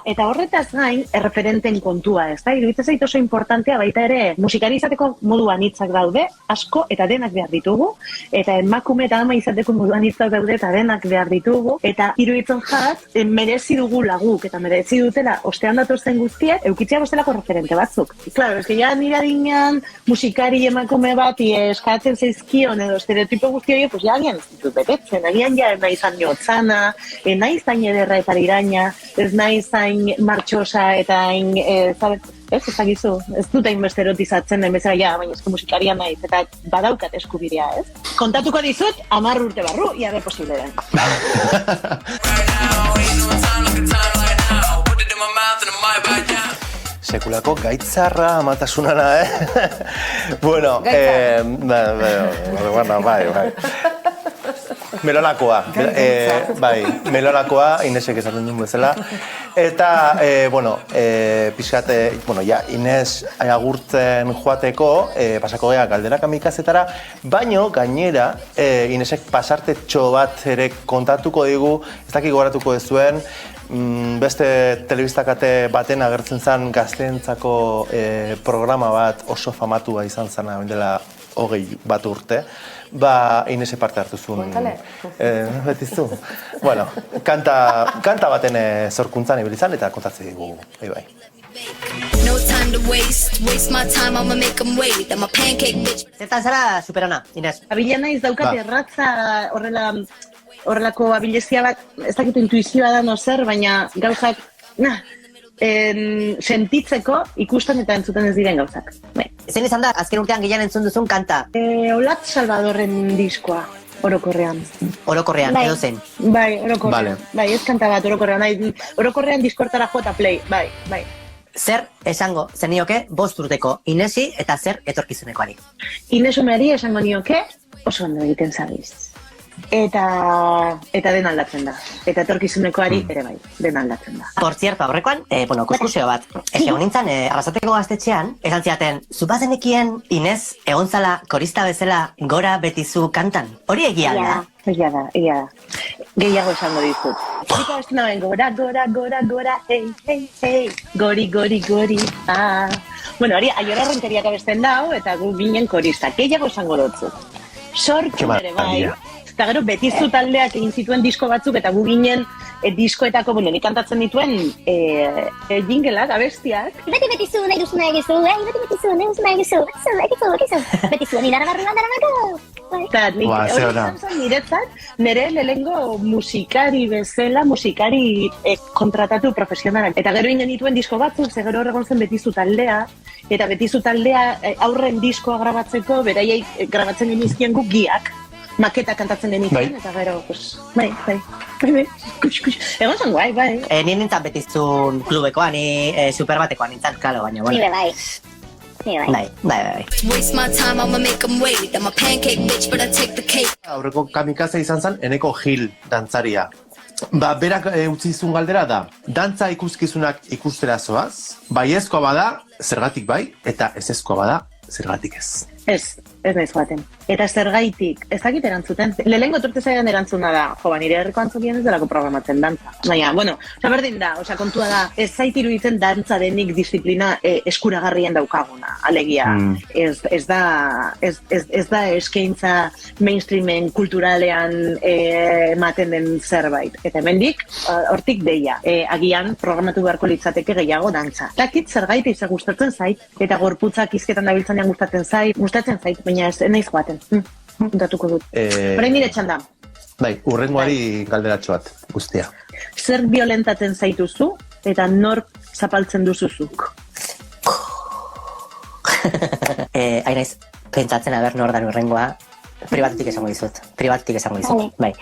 Eta horretaz gain, erreferenten kontua, ez da? Iruditzen zait oso importantea baita ere, musikari izateko moduan hitzak daude, asko eta denak behar ditugu, eta emakume eta ama izateko moduan hitzak daude eta denak behar ditugu, eta iruditzen jat, merezi dugu laguk, eta merezi dutela ostean datorzen guztiek, eukitzea bestelako referente batzuk. Claro, eske ja nire adinean musikari emakume bati eskatzen zaizkion edo estereotipo guzti horiek, pues ja agian ez ditut betetzen, agian ja nahi zain jotzana, nahi zain ederra eta iraina, ez nahi zain martxosa eta hain, ez ezagizu, ez dut hain besterotizatzen, bezala ja, baina esko musikaria naiz, eta badaukat eskubidea, ez? Kontatuko dizut, 10 urte barru, ia be posible den. Sekulako gaitzarra amatasunana, Bueno, bai. Melonakoa, melonakoa, Inesek esaten duen bezala. Eta, pixkat, Ines agurtzen joateko, pasako gea galderak amikazetara, baino, gainera, Inesek pasartetxo bat ere kontatuko digu, ez dakik goratuko dezuen, beste telebistakate baten agertzen zen gazteentzako programa bat oso famatua izan zena, dela 21 urte, Inese parte hartu zuen. Betizu. Bueno, kanta baten zorkuntzan ibilizan eta kontatzen digu, bai. No time to waste my time, I'ma make them wait. I'm a pancake bitch. Zertan zara superona, Ines? Abila naiz daukat erratza horrelako abilezia bat, ez dakit intuizioa da no zer, baina gauzak, sentitzeko ikusten eta entzuten ez diren gauzak. Zein izan da, azken urtean gehien entzun duzun kanta? Olat Salvadorren diskoa, orokorrean. Orokorrean, edo zen? Bai, orokorrean. Bai, ez kanta bat, orokorrean. Orokorrean diskortara jota play, bai. Zer esango zenioke 5 urteko Inesi eta zer etorkizunekoari? Ines umeari esango nioke oso ondo egiten zabiz. Eta den aldatzen da. Eta etorkizunekoari ere bai, den aldatzen da. Por cierto, aurrekoan, kuskusio bat. Egon nintzen, Arrasateko gaztetxean, esan ziaten, zupazenekien Ines egon zala korista bezala gora betizu kantan. Hori egia da? Egia da. Gehiago esango dizut. Zika beste naben, gora, hey, gori, Bueno, hori, Aiora Renteriak abesten dau, eta gu ginen korista. Gehiago esango dutzu. Sortu ere bai. Eta gero, Betizu taldeak egin zituen disko batzuk, eta gu ginen diskoetako, nik kantatzen dituen jingleak, abestiak. Betizu, nahi duzu nahi gizu, Betizu, nahi duzu nahi gizu, Betizu, nire aragarruan daramako. Eta hori niretzat, nire lehengo musikari bezala, musikari kontratatu profesionalak. Eta gero inen dituen disko batzuk, ze gero horregon zen Betizu taldea, eta Betizu taldea aurren diskoa grabatzeko, beraiek grabatzen genizkien guk giak. Maketa kantatzen genituen, eta gero, bai. Egon zen guai, bai. Nien nintzen Betizun klubeko, ni super batekoa nintzen, klaro, baina, bueno. Bai. Waste my time, I'ma make them wait. I'm a pancake bitch, but I take the cake. Aurreko kamikaze izan zen, Eneko Gil dantzaria. Berak utzi zuen galdera da, dantza ikuskizunak ikustera zoaz, baiezkoa bada, zergatik bai, eta ezezkoa bada, zergatik ez. Ez naiz joaten. Eta zergaitik, ez dakit erantzuten. Lehengo torte zaidan erantzuna da, nire herriko antzokien ez delako programatzen dantza. Baina, berdin da, kontua da, ez zait iruditzen dantza denik disiplina eskuragarrien daukaguna, alegia. Ez da eskaintza mainstreamen kulturalean ematen den zerbait. Eta hemendik, hortik deia, agian programatu beharko litzateke gehiago dantza. Dakit zergaitik gustatzen zait, eta gorputzak izketan dabiltzanean gustatzen zait, baina ez naiz joaten. Datuko dut. Horain nire txanda. Bai, urrengoari galderatxo bat, guztia. Zer violentatzen zaituzu eta nork zapaltzen duzuzuk? Ainaiz, pentsatzen aber nor dan urrengoa. Pribatutik esango dizut, bai.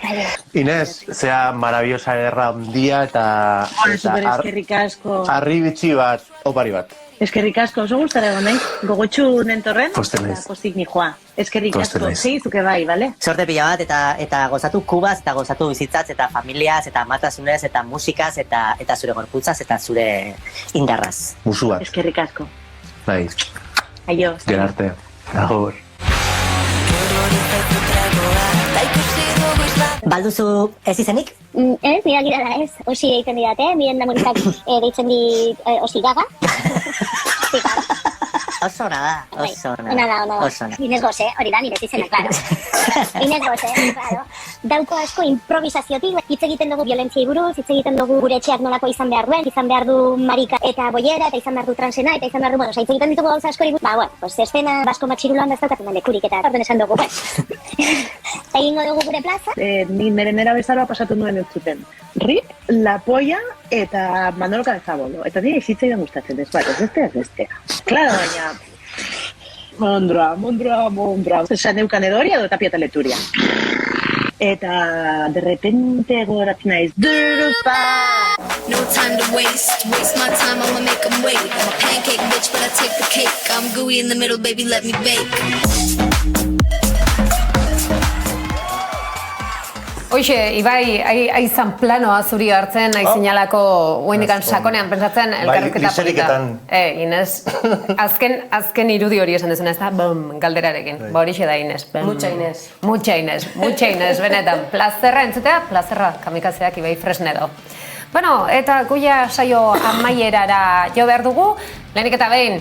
Inés, zea maravillosa erra handia eta Super eskerrik asko. harri bitxi bat, opari bat. Eskerrik asko, oso gustara egon naiz. Gogotxu nentorren, Posten naiz. postik nijoa. Eskerrik Posten asko, naiz. zuke bai, bale? Sorte pila bat eta gozatu kubaz, eta gozatu bizitzaz, eta familiaz, eta matasunez, eta musikaz, eta zure gorputzaz, eta zure indarraz. Musu bat. Eskerrik asko. Bai. Aio. Gerarte. Agur. Balduzu ez izenik? Ez, nire girala ez. Osi egiten didate, miren damunitak deitzen dit osi gaga. Oso ona da, oso ona. Ona da. Inez Gose, hori da, nire izena, claro. Inez Gose, claro. Dauko asko improvisaziotik, hitz egiten dugu violentziei buruz, hitz egiten dugu gure etxeak nolako izan behar duen, izan behar du marika eta boiera, eta izan behar du transena, eta izan behar du, bueno, hitz egiten ditugu gauza askori, bueno, pues estena basko matxiruloan da ez daukatzen den lekurik, eta orden esan dugu, egingo dugu gure plaza. Ni nera bezaroa pasatu nuen entzuten. Rip, La Polla eta Manolo Cabezabolo. Eta nire izitzaidan gustatzen ez, bat, ez bestea. Claro, baina... Mondra. Esan neukan edoria edo tapia teleturia. Eta, de repente, gogoratzen naiz. Durupa! No time to waste my time, I'ma make them wait. I'm a pancake bitch, but I take the cake. I'm gooey in the middle, baby, let me bake. Hoxe, Ibai, aizan planoa zuri hartzen, aizinalako guendikan sakonean pensatzen elkarrezketa polita. Inez, azken irudi hori esan dezuna, ez da, galderarekin. Ba horixe da, Inez. Mucha Inez, benetan. Plazerra entzutea, plazerra kamikazeak Ibai Fresnedo. Bueno, eta guia saio amaierara jo behar dugu, lehenik eta behin,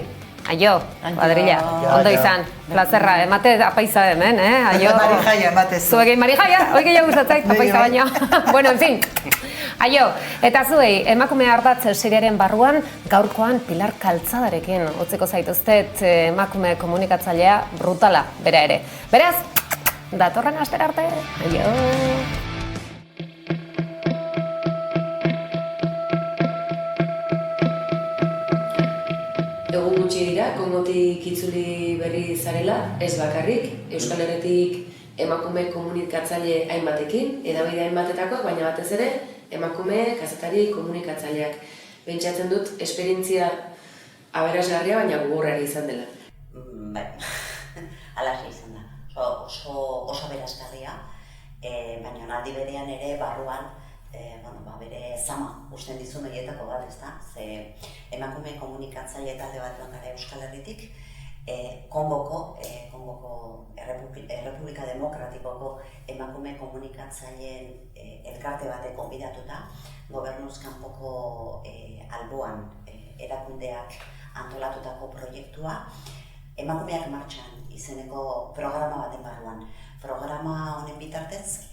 aio, kuadrilla, ondo izan, plazerra, emate apaiza hemen, aio. Marijaia, ematez. Zuegin marijaia, hoi gehiago gustatzait, apaiza baino. Bueno, en fin, aio, eta zuei, emakume ardatz seriaren barruan, gaurkoan Pilar Kaltzadarekin utziko zaituztet emakume komunikatzailea brutala, bera ere. Beraz, datorren astera arte, aio. Egun gutxi dira, Kongotik itzuli berri zarela, ez bakarrik, Euskal Herritik emakume komunikatzaile hainbatekin, edabide hainbatetako, baina batez ere, emakume kazetari komunikatzaileak. Pentsatzen dut, esperientzia aberasgarria, baina gogorrari izan dela. Bai, alaxe izan da. Oso aberasgarria, baina aldi berean ere barruan, bere zama usten dizu medietako bat, ez da? Ze emakume komunikatzaile talde bat gara Euskal Herritik, Kongoko Errepublika Demokratikoko emakume komunikatzaileen elkarte batek gonbidatuta, gobernuz kanpoko alboan erakundeak antolatutako proiektua, emakumeak martxan izeneko programa baten barruan. Programa honen bitartez,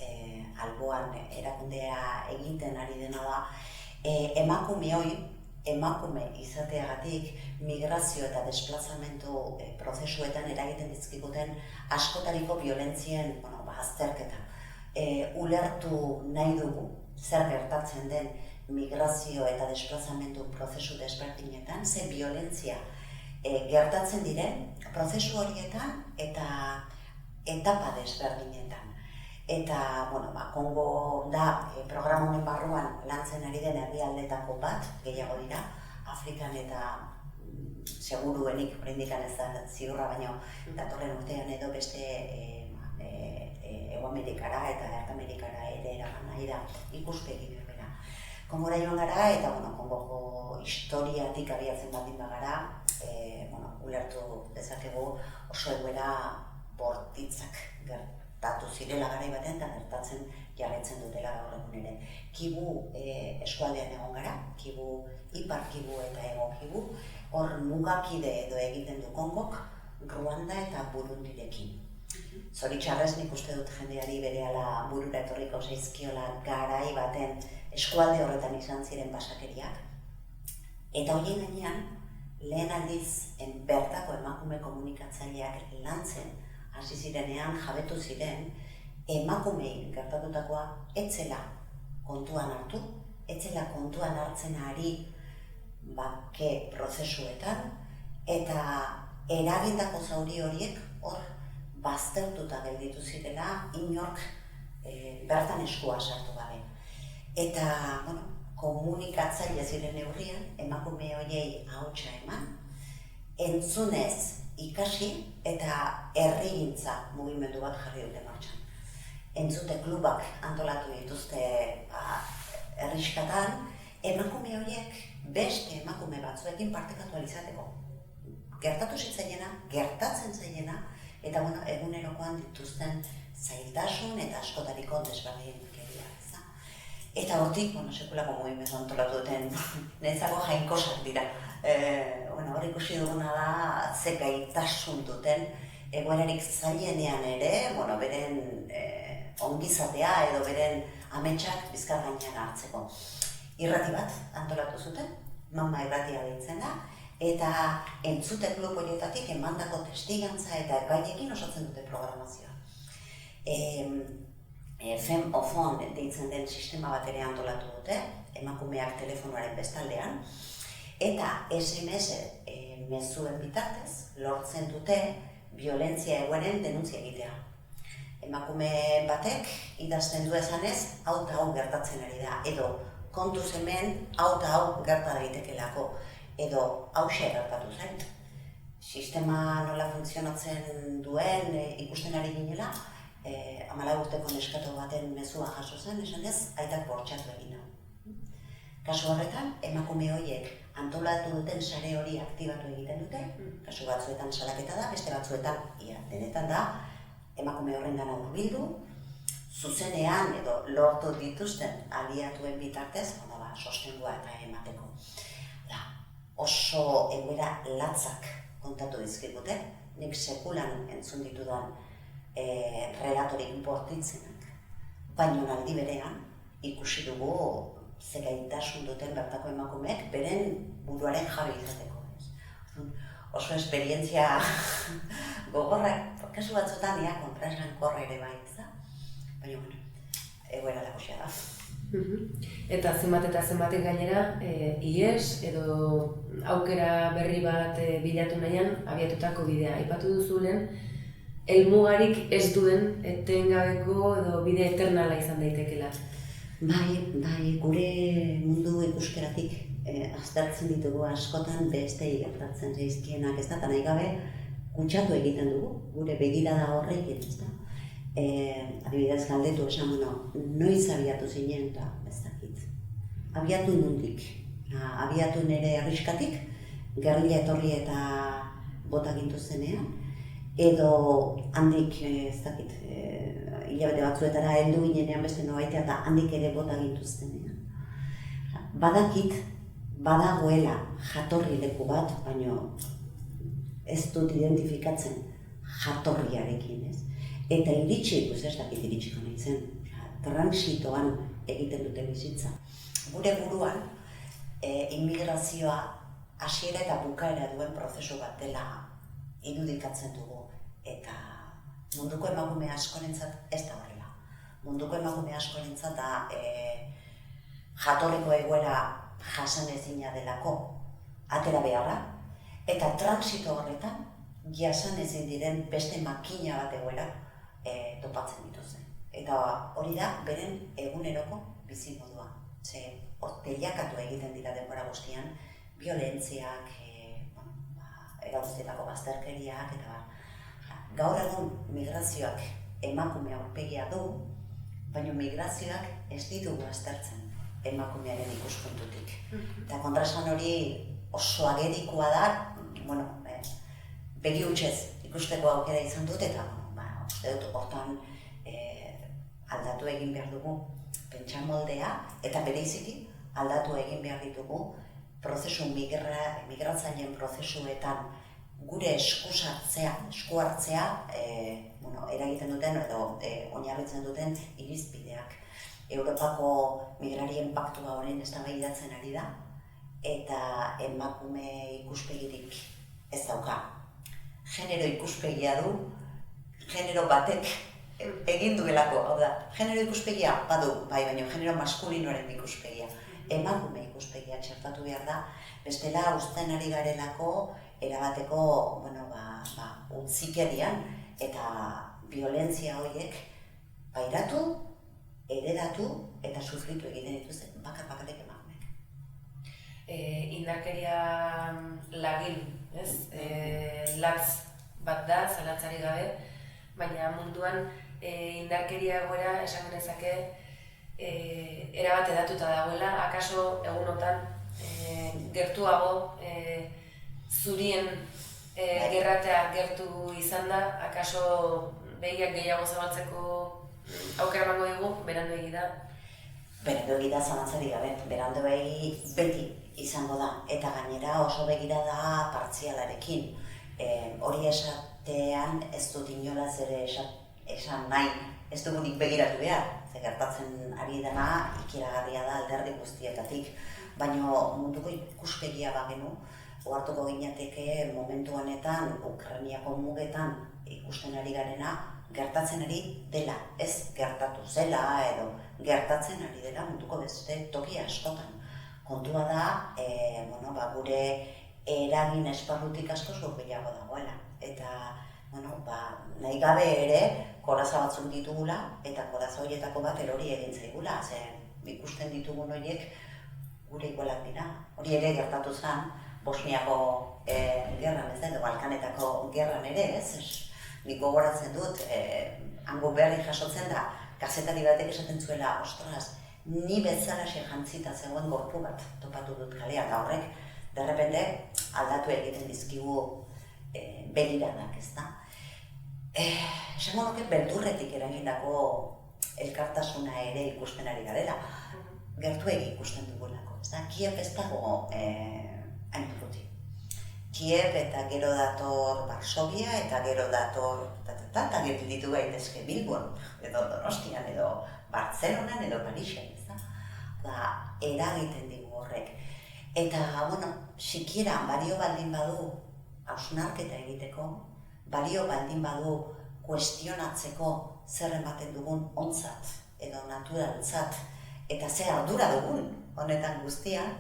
alboan erakundea eginten ari dena da, emakume izateagatik migrazio eta desplazamentu prozesuetan eragiten dizkiguten askotariko violentzien azterketa. Ulertu nahi dugu zer gertatzen den migrazio eta desplazamentu prozesu desberdinetan, ze violentzia gertatzen diren prozesu horietan eta etapa desberdinetan. Eta, Kongo da programa honen barruan lantzen ari den herrialdetako bat, gehiago dira, Afrikan eta seguruenik, oraindikan ez da ziurra, baina datorren urtean edo beste Hego Amerikara eta Erta Amerikara ere eraman nahi da ikuspegi berbera. Kongora joan gara eta Kongoko historiatik abiatzen baldin bagara, ulertu dezakegu oso egoera bortitzak gertatu zirela garai batean eta gertatzen jarraitzen dutela gaur egun ere. Kibu eskualdean egon gara, Ipar Kibu eta Hego Kibu, hor mugakide edo egiten du Kongok, Ruanda eta Burundirekin. Zoritxarrez nik uste dut jendeari berehala burura etorriko zaizkiola garai baten eskualde horretan izan ziren pasakeriak. Eta horien gainean, lehen aldiz bertako emakume komunikatzaileak lantzen hasi zirenean, jabetu ziren, emakumei gertatutakoa etzela kontuan hartu, etzela kontuan hartzen ari bake prozesuetan, eta eragindako zauri horiek hor baztertuta gelditu zirela inork bertan eskua sartu gabe. Eta, komunikatzaile ziren neurrian, emakume horiei ahotsa eman, entzunez ikasi eta herrigintza mugimendu bat jarri dute martxan. Entzute klubak antolatu dituzte herriskatan, emakume horiek beste emakume batzuekin partekatu alizateko. Gertatu zitzaiena, gertatzen zaiena, eta egunerokoan dituzten zailtasun eta askotariko desberdinkeria. Eta hortik, sekulako mugimendu antolatu duten, niretzako jainkosak dira. Hor ikusi duguna da, ze gaitasun duten, egoerarik zailenean ere, beren ongizatea edo beren ametsak bizkar gainean hartzeko. Irrati bat antolatu zuten, Mama irratia deitzen da, eta entzute klub horietatik emandako testigantza eta gaiekin osatzen dute programazioa. Fem ofon deitzen den sistema bat ere antolatu dute, emakumeak telefonoaren bestaldean, eta SMS mezuen bitartez lortzen dute violentzia egoeren denuntzia egitea. Emakume batek idazten du esanez, hau eta hau gertatzen ari da, edo kontuz hemen hau eta hau gerta daitekelako, edo hauxe gertatu zait. Sistema nola funtzionatzen duen ikusten ari ginela, 14 urteko neskato baten mezua jaso zen, esanez, aitak bortxatu egin hau. Kasu horretan, emakume horiek antolatu duten sare hori aktibatu egiten dute, kasu batzuetan salaketa da, beste batzuetan, denetan da, emakume horrengana hurbildu, zuzenean edo lortu dituzten aliatuen bitartez, sostengua eta emateko. Oso egoera latzak kontatu dizkigute, nik sekulan entzun ditudan relatorik bortitzenak, baina aldi berean ikusi dugu ze gaitasun duten bertako emakumeek beren buruaren jabe izateko. Oso esperientzia gogorrak, kasu batzutan kontraesankorra ere bai, baina egoera lakosia da. Eta zenbatek gainera, IES edo aukera berri bat bilatu nahian abiatutako bidea. Aipatu duzulen, helmugarik ez duen etengabeko edo bide eternala izan daitekela. Bai, gure mundu ikuskeratik aztertzen ditugu askotan bestei gertatzen zaizkienak, ez da, eta nahi gabe kutsatu egiten dugu, gure begirada horrekin, ez da. Adibidez galdetu esan, noiz abiatu zinen eta ez dakit. Abiatu nundik, abiatu nire arriskatik, gerrilla etorri eta bota gintu zenean, edo handik, ez dakit, hilabete batzuetara heldu ginenean beste nobaitea eta handik ere bota gintu zenean. Badakit, badagoela jatorri leku bat, baina ez dut identifikatzen jatorriarekin, ez? Eta iritsi, ez dakit iritsiko nahi zen, transitoan egiten dute bizitza. Gure buruan, immigrazioa hasiera eta bukaera duen prozesu bat dela irudikatzen dugu. Eta munduko emakume askorentzat ez da horrela. Munduko emakume askorentzat da jatorriko egoera jasanezina delako atera beharra, eta transito horretan jasanezin diren beste makina bat egoera topatzen dituzte. Eta hori da, beren eguneroko bizimodua. Ze, teilakatu egiten dira denbora guztian, violentziak, eraguztetako bazterkeriak, eta gaur egun migrazioak emakume aurpegia du, baina migrazioak ez ditugu aztertzen emakumearen ikuspuntutik. Eta kontraesan hori oso agerikoa da, begi hutsez ikusteko aukera izan dut, eta uste dut hortan aldatu egin behar dugu pentsamoldea, eta bereiziki aldatu egin behar ditugu prozesu migratzaileen prozesuetan gure esku hartzea eragiten duten edo oinarritzen duten irizpideak. Europako migrarien paktua honen eztabaidatzen ari da, eta emakume ikuspegirik ez dauka. Genero ikuspegia du, genero batek egin duelako, hau da, genero ikuspegia badu, bai, baina genero maskulinoaren ikuspegia, emakume ikuspegia txertatu behar da, bestela uzten ari garelako erabateko utzikerian eta violentzia horiek pairatu, heredatu eta sufritu egiten dituzten bakarrik emakumeek. Indarkeria lagil, ez? Latz bat da, zalantzari gabe, baina munduan indarkeria egoera esan genezake erabat edatuta dagoela, akaso egunotan gertuago zurien gerratea gertu izan da, akaso begiak gehiago zabaltzeko aukera emango digu, berandu da. Berandu da zalantzari gabe, berandu beti izango da, eta gainera oso begira da partzialarekin. Hori esatean ez dut inolaz ere esan nahi, ez dugunik begiratu behar, ze gertatzen ari dena ikeragarria da alderdi guztietatik, baina munduko ikuspegia bagenu, ohartuko ginateke momentu honetan Ukrainiako mugetan ikusten ari garena gertatzen ari dela, ez gertatu zela edo gertatzen ari dela munduko beste toki askotan. Kontua da, gure eragin esparrutik asko hurbilago dagoela. Eta, nahi gabe ere, koraza batzuk ditugula, eta koraza horietako bat erori egin zaigula. Ikusten ditugun horiek gure igualak dira. Hori ere gertatu zen, Bosniako gerran, edo Balkanetako gerran ere, ez? Nik gogoratzen dut, hango berri jasotzen da, kazetari batek esaten zuela, ostras, ni bezalaxe jantzita zegoen gorpu bat topatu dut kalean, eta horrek, derrepende, aldatu egiten dizkigu begiradak, ez da? Esango nuke beldurretik eragindako elkartasuna ere ikusten ari garela, gertuegi ikusten dugulako, ez da? Kiev ez dago hain urruti. Kiev eta gero dator Varsovia eta gero dator eta gero ditu gaitezke Bilbon, edo Donostian, edo Bartzelonan, edo Parisen, ez da? Eragiten digu horrek. Eta, sikiera balio baldin badu hausnarketa egiteko, balio baldin badu kuestionatzeko zer ematen dugun ontzat edo naturaltzat, eta ze ardura dugun honetan guztian,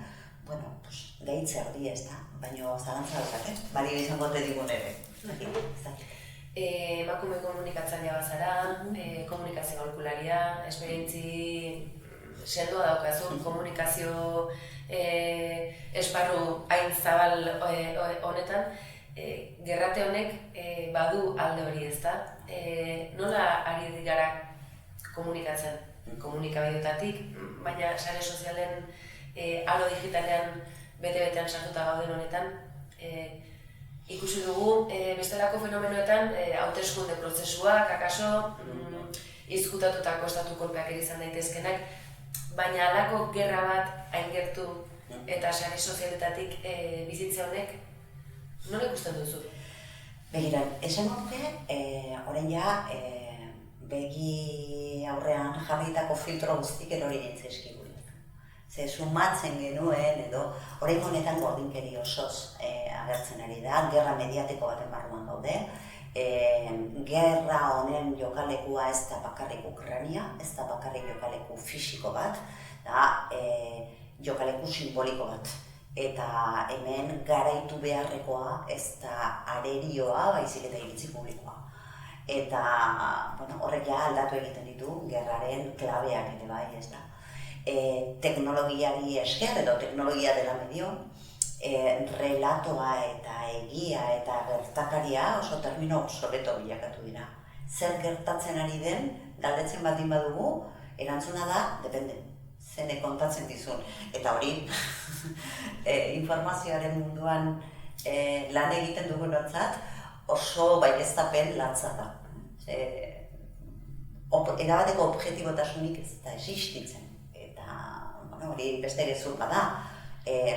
gaitz erdi ez da, baina zalantza daukate, balio izango te digun ere. Emakume komunikatzailea bazara, komunikazio aholkularia, esperientzi sendoa daukazu, komunikazio esparru hain zabal honetan, gerrate honek badu alde hori, ez da? Nola ari gara komunikatzen, komunikabideetatik, baina sare sozialen alo digitalean bete-betean sartuta gauden honetan, ikusi dugu bestelako fenomenoetan hauteskunde prozesuak, akaso izkutatutako estatu kolpeak izan daitezkenak, baina halako gerra bat hain gertu eta sare sozialetatik bizitze honek nola ikusten duzu? Begira, esan nuke, orain ja begi aurrean jarritako filtro guztik erori nintzaizkigu. Ze sumatzen genuen edo orain honetan gordinkeri osoz agertzen ari da, gerra mediatiko baten barruan gaude. Gerra honen jokalekua ez da bakarrik Ukraina, ez da bakarrik jokaleku fisiko bat, da jokaleku simboliko bat. Eta hemen garaitu beharrekoa ez da arerioa, baizik eta iritzi publikoa. Eta horrek ja aldatu egiten ditu gerraren klabeak ere bai, ez da. Teknologiari esker edo teknologia dela medio, relatoa eta egia eta gertakaria oso termino obsoleto bilakatu dira. Zer gertatzen ari den, galdetzen baldin badugu, erantzuna da, depende, zene kontatzen dizun. Eta hori, informazioaren munduan lan egiten dugunontzat oso baieztapen latza da. Erabateko objektibotasunik ez da existitzen. Hori beste gezur bada,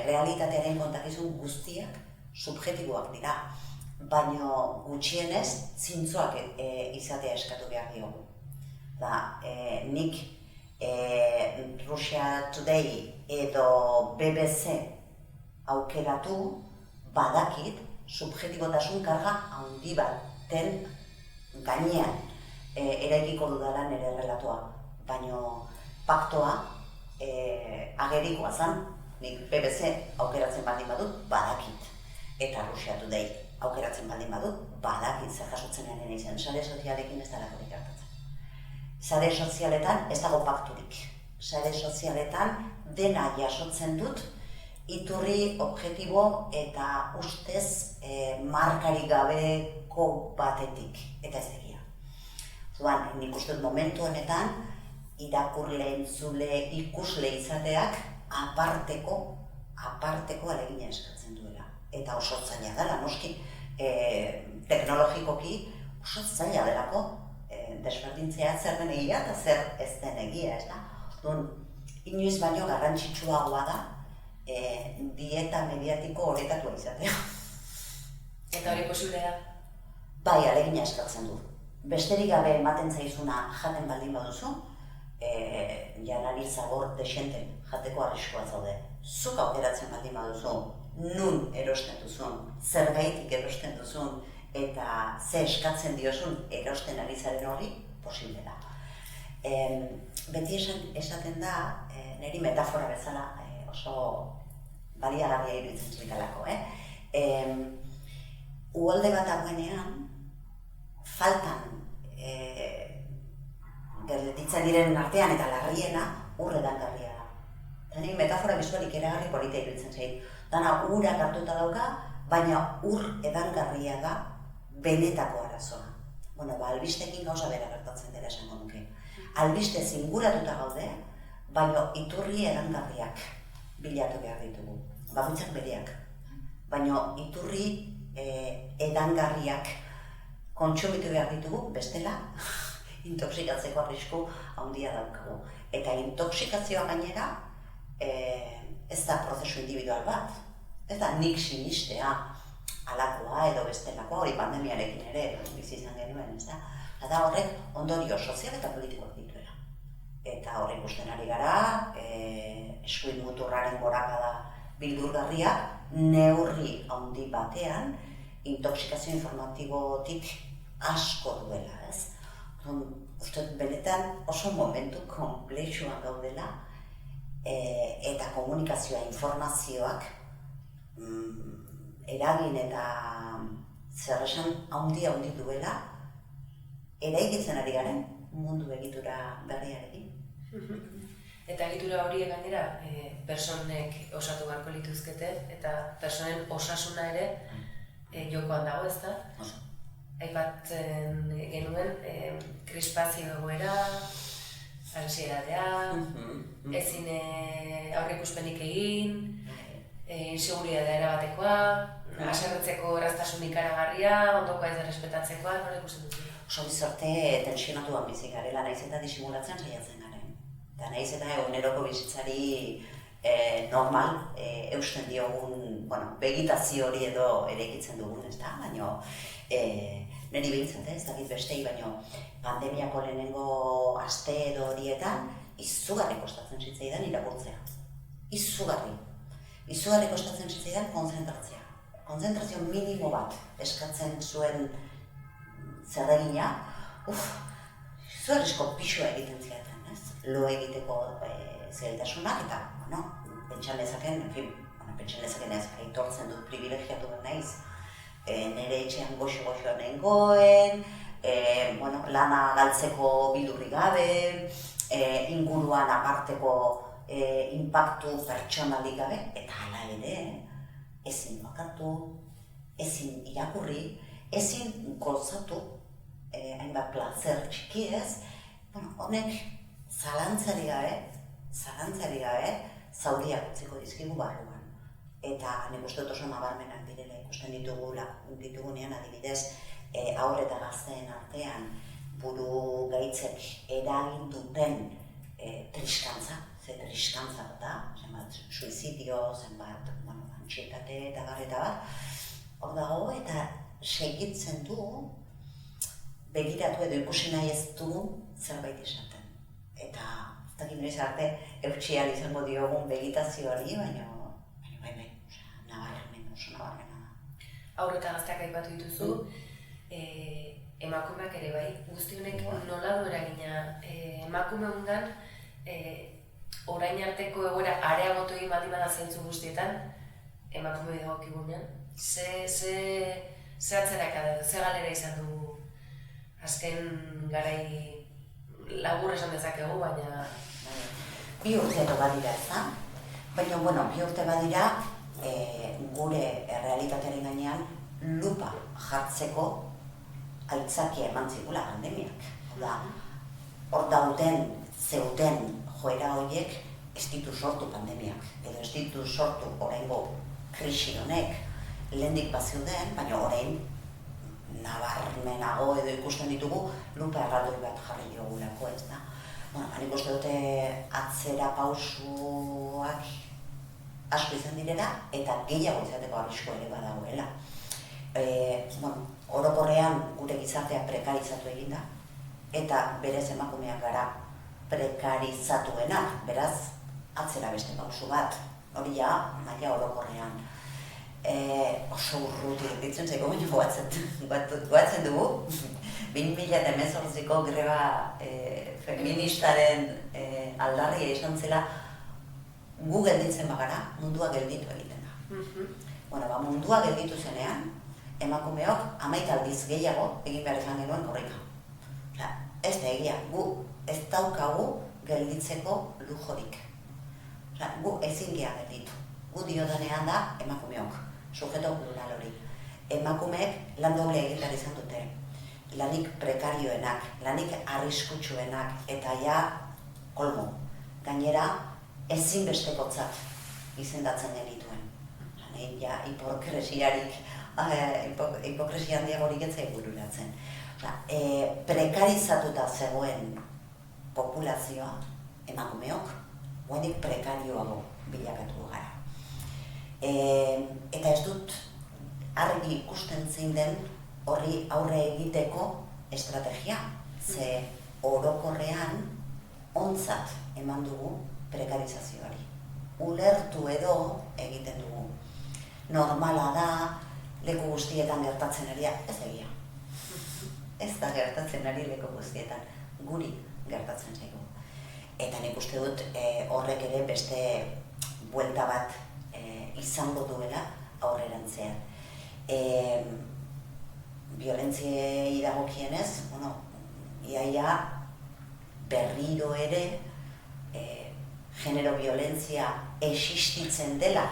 realitatearen kontakizun guztiak subjektiboak dira, baina gutxienez zintzoak izatea eskatu behar diogu. Nik Russia Today edo BBC aukeratu badakit subjektibotasun karga handi baten gainean eraikiko dudala nire relatoa, baina paktoa agerikoa zen, nik BBC aukeratzen baldin badut badakit. Eta Russia Today aukeratzen baldin badut, badakit zer jasotzen nenen izan, sare sozialekin ez dalakorik gertatzen. Sare sozialetan ez dago pakturik. Sare sozialetan dena jasotzen dut, iturri objektibo eta ustez markarik gabeko batetik, eta ez egia. Zuan, nik uste dut momentu honetan, irakurle, entzule, ikusle izateak aparteko alegina eskatzen duela. Eta oso zaila dela, noski, teknologikoki oso zaila delako desberdintzea zer den egia eta zer ez den egia, ez da? Inoiz baino garrantzitsuagoa da dieta mediatiko orekatua izatea. Eta hori posible da? Bai, alegina eskatzen du. Besterik gabe ematen zaizuna jaten baldin baduzu, janari zabor desenten jateko arriskua zaude. Zuk aukeratzen baldin baduzu, nun erosten duzun, zergaitik erosten duzun, eta ze eskatzen diozun erosten ari zaren hori, posible da. Beti esaten da, niri metafora bezala oso baliagarria iruditzen zitalako. Uholde bat dagoenean, faltan gelditzen diren artean eta larriena ur edangarria da. Eta niri metafora bizualik eragarri polita iruditzen zait. Dana urak hartuta dauka, baina ur edangarria da benetako arazoa. Albistekin gauza bera gertatzen dela esango nuke. Albiste zinguratuta gaude, baina iturri edangarriak bilatu behar ditugu. Bakoitzak bereak. Baina iturri edangarriak kontsumitu behar ditugu, bestela, intoxikatzeko arrisku handia daukagu. Eta intoxikazioa gainera, ez da prozesu individual bat. Ez da nik sinistea alakoa edo bestelakoa, hori pandemiarekin ere bizi izan genuen, ez da? Eta horrek ondorio sozial eta politikoak dituela. Eta horrek ikusten ari gara, eskuin muturraren gorakada bildurgarriak neurri handi batean intoxikazio informatibotik asko duela, ez? Uste benetan oso momentu konplexuan gaudela eta komunikazioa, informazioak eragin eta zer esan handi duela eraikitzen ari garen mundu egitura berriarekin. Eta egitura hori gainera personek osatu beharko lituzkete eta personen osasuna ere jokoan dago, ez da? Aipatzen genuen krispazio egoera, ansiedadea, ezin aurreikuspenik egin, inseguridadea erabatekoa, haserretzeko erraztasun ikaragarria, ondokoa ez errespetatzekoa, nola ikusten dut? Oso bizarte tensionatuan bizi garela, naiz eta disimulatzen saiatzen garen. Eta naiz eta eguneroko bizitzari normal eusten diogun, begitazio hori edo eraikitzen dugun, ez da? Baina niri behintzat, ez dakit bestei, baina pandemiako lehenengo aste edo horietan izugarri kostatzen zitzaidan irakurtzea. Izugarri kostatzen zitzaidan konzentratzea. Konzentrazio minimo bat eskatzen zuen zerregina, izugarrizko pixua egiten ziaten, ez? Lo egiteko zailtasunak eta, pentsan lezaken ez, aitortzen dut privilegiatu bat naiz. Nire etxean goxo nengoen, lana galtzeko bildurri gabe, inguruan aparteko inpaktu pertsonalik gabe, eta hala ere, ezin bakartu, ezin irakurri, ezin gozatu, hainbat plazer txikiez, honek zalantzari gabe, zauriak utziko dizkigu barruan. Eta nik uste dut oso nabarmenak direla ikusten ditugunean adibidez, haur eta gazteen artean buru gaitzek eragin duten triskantza, triskantza da, zenbat suizidio, zenbat antsietate eta bat, hor dago eta segitzen du begiratu edo ikusi nahi ez dugun zerbait esaten. Eta ez dakit noiz arte eutxial izango diogun begitazio hori, baina nabarmena da. Haur eta gazteak aipatu dituzu, emakumeak ere bai, guzti honek nola du eragina emakume hongan orain arteko egoera areagotu egin baldin bada zentzu guztietan emakume dagokigunean. Ze zehatzerak ze galera izan du azken garai labur esan dezakegu, baina... 2 urte badira ez da, baina, bi urte badira gure errealitatearen gainean lupa jartzeko aitzakia eman zigula pandemiak. Hor dauden, zeuten joera horiek ez ditu sortu pandemiak, edo ez ditu sortu oraingo krisi honek, lehendik baziuden, baina orain nabarmenago edo ikusten ditugu lupa erraldoi bat jarri diogulako, ez da. Nik uste dute atzera pausuak asko izan direla eta gehiago izateko arriskua ere badagoela. Orokorrean gure gizartea prekarizatu egin da eta berez emakumeak gara prekarizatuenak, beraz atzera beste pausu bat, hori ja maila orokorrean. Oso urruti ditzen zaiko baino goatzen dugu 2018ko greba feministaren aldarria izan zela gu gelditzen bagara, mundua gelditu egiten da. Mundua gelditu zenean, emakumeok 11 aldiz gehiago egin behar izan genuen korrika. Ez da egia, gu ez daukagu gelditzeko lujorik. Gu ezin gea gelditu. Gu diodanean da emakumeok, sujeto plural hori. Emakumeek lan doble egin behar izan dute. Lanik prekarioenak, lanik arriskutsuenak eta ja kolmo. Gainera, ezinbestekotzat izendatzen genituen. Ja, hipokresia handiagorik ez zaigu bururatzen. Prekarizatuta zegoen populazioa, emakumeok, oraindik prekarioago bilakatu gara. Eta ez dut argi ikusten zein den horri aurre egiteko estrategia, ze orokorrean ontzat eman dugu prekarizazioari. Ulertu edo egiten dugu. Normala da, leku guztietan gertatzen ari da, ez egia. Ez da gertatzen ari leku guztietan, guri gertatzen zaigu. Eta nik uste dut horrek ere beste buelta bat izango duela aurrerantzean. Biolentziei dagokienez, iaia berriro ere genero violentzia existitzen dela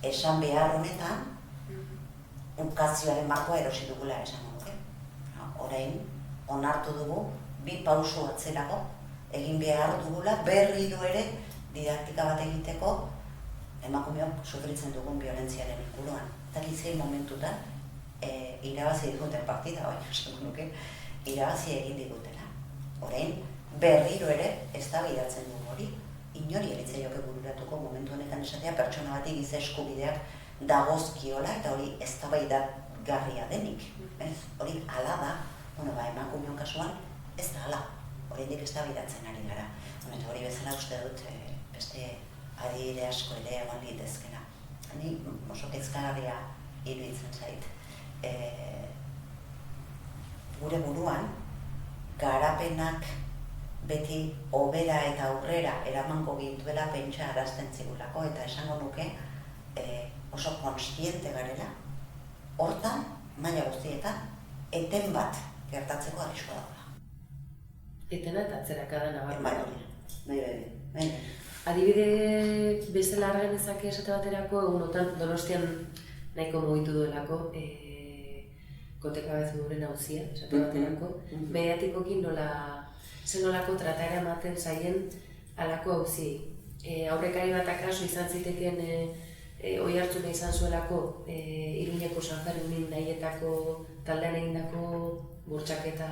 esan behar honetan, ukazioaren markoa erosi dugula esango nuke. Orain, onartu dugu, 2 pausu atzerago egin behar dugula berriro ere didaktika bat egiteko emakumeok sufritzen dugun violentziaren inguruan. Eta zein momentutan irabazi diguten partida, esango nuke, irabazi egin digutela. Orain, berriro ere eztabaidatzen dugu hori, inori eritzaioke bururatuko momentu honetan esatea pertsona bati giza eskubideak dagozkiola eta hori eztabaidagarria denik. Hori hala da, emakumeon kasuan ez da hala, oraindik eztabaidatzen ari gara. Eta hori bezala uste dut beste adibide asko ere egon litezkela. Ni oso kezkagarria iruditzen zait. Gure buruan, garapenak beti hobera eta aurrera eramango gintuela pentsa arazten zigulako eta esango nuke oso kontziente garela, hortan, maila guztietan, eten bat gertatzeko arriskoa dagoela. Etena eta atzerakada nabarmena. Bai. Adibide bezala argen ezake esate baterako, egunotan Donostian nahiko mugitu duelako, Koteka Bezuduren auzia, esate baterako, mediatikoki zenolako trataera ematen zaien halako auziei. Aurrekari bat akaso izan zitekeen oihartzuna izan zuelako Iruñeko San Fermin nahietako taldean egindako bortxaketa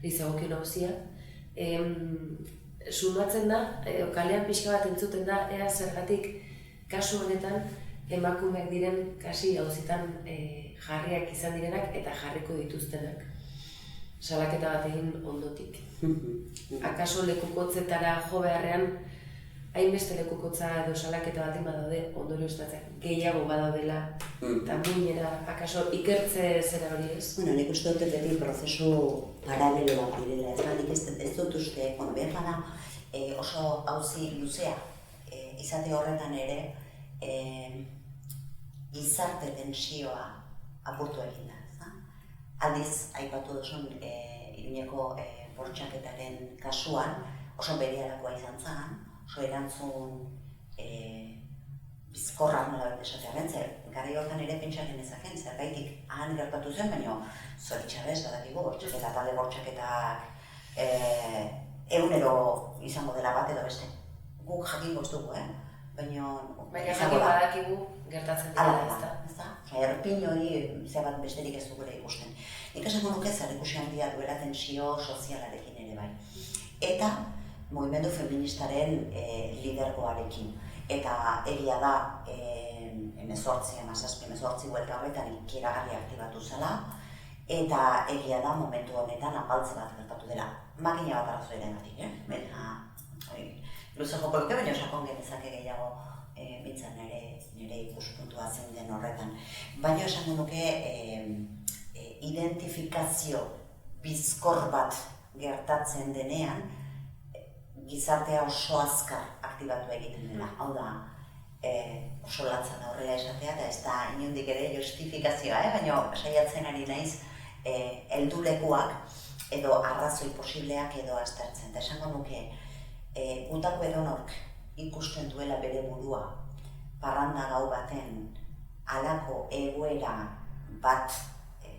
izagokion auzia. Sumatzen da, kalean pixka bat entzuten da, ea zergatik kasu honetan emakumeak diren kasi auzitan jarriak izan direnak eta jarriko dituztenak. Salaketa bat egin ondotik. Akaso lekukotzetara jo beharrean, hainbeste lekukotza edo salaketa bat badaude ondorioztatzak gehiago badaudela, eta muinera, akaso ikertze zera hori ez? Nik uste dut beti prozesu paralelo bat direla, ez dut uste, behar bada oso auzi luzea izate horretan ere gizarte tensioa apurtu egin da. Aldiz, aipatu duzun Iruñeko bortxaketaren kasuan oso berehalakoa izan zen, oso erantzun bizkorra nola bat esatearen, garai hortan ere pentsa genezaken, zerbaitik han gertatu zen, baina zoritxarrez badakigu bortxaketa, talde bortxaketak egunero izango dela bat edo beste. Guk jakingo ez dugu, baina jakin badakigu gertatzen dira, ezta? Erpin hori zebat besterik ez dugula ikusten. Nik esango nuke zerikusi handia duela tensio sozialarekin ere bai. Eta mugimendu feministaren lidergoarekin. Eta egia da, 18 huelga horretan ikeragarri aktibatu zela, eta egia da momentu honetan apaltze bat gertatu dela. Makina bat arrazoiren gatik, luze joko luke, baina sakon genezake gehiago bintzen nire ikuspuntua zein den horretan. Baina esango nuke identifikazio bizkor bat gertatzen denean, gizartea oso azkar aktibatu egiten dela. Hau da, oso latza da horrela esatea, eta ez da inondik ere justifikazioa, baina saiatzen ari naiz heldulekuak edo arrazoi posibleak edo aztertzen. Eta esango nuke, gutako edonork ikusten duela bere burua parranda gau baten halako egoera bat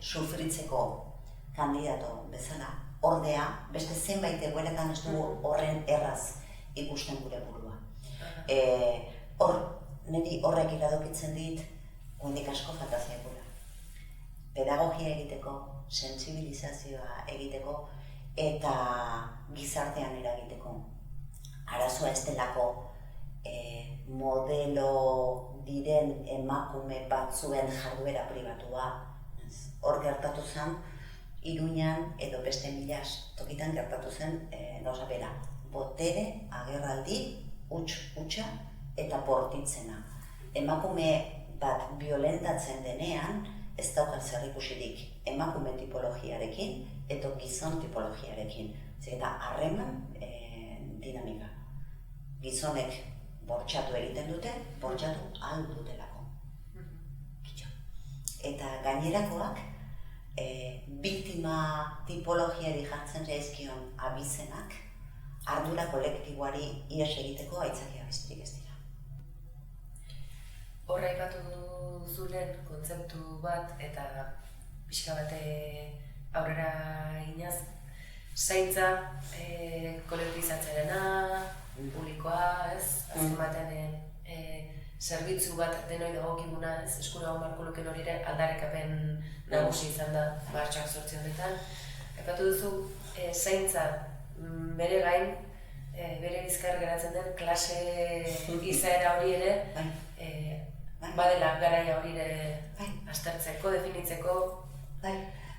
sufritzeko kandidato bezala, ordea, beste zenbait egoeretan ez dugu horren erraz ikusten gure burua. Niri horrek iradokitzen dit, hondik asko falta zaigula. Pedagogia egiteko, sentsibilizazioa egiteko eta gizartean eragiteko. Arazoa ez delako modelo diren emakume batzuen jarduera pribatua. Hor gertatu zen, Iruñan edo beste milaz tokitan gertatu zen gauza bera. Botere, agerraldi, hutsa eta bortitzena. Emakume bat violentatzen denean, ez daukat zerrikusirik emakume tipologiarekin edo gizon tipologiarekin. Eta harreman dinamika. Gizonek bortxatu egiten dute, bortxatu ahal dutelako. Eta gainerakoak, biktima tipologiari jartzen zaizkion abizenak, ardura kolektiboari ihes egiteko aitzakia besterik ez dira. Horra ipatu duzulen kontzeptu bat eta pixka bate aurrera inaz, zaintza kolektizatzearena, publikoa, azken batean zerbitzu bat denoi dagokiguna, eskura hon barko luken hori ere aldarrikapen nagusi izan da martxak 8 honetan. Aipatu duzu, zaintza bere gain, bere bizkar geratzen den klase izaera hori ere, badela garaia hori ere aztertzeko, definitzeko.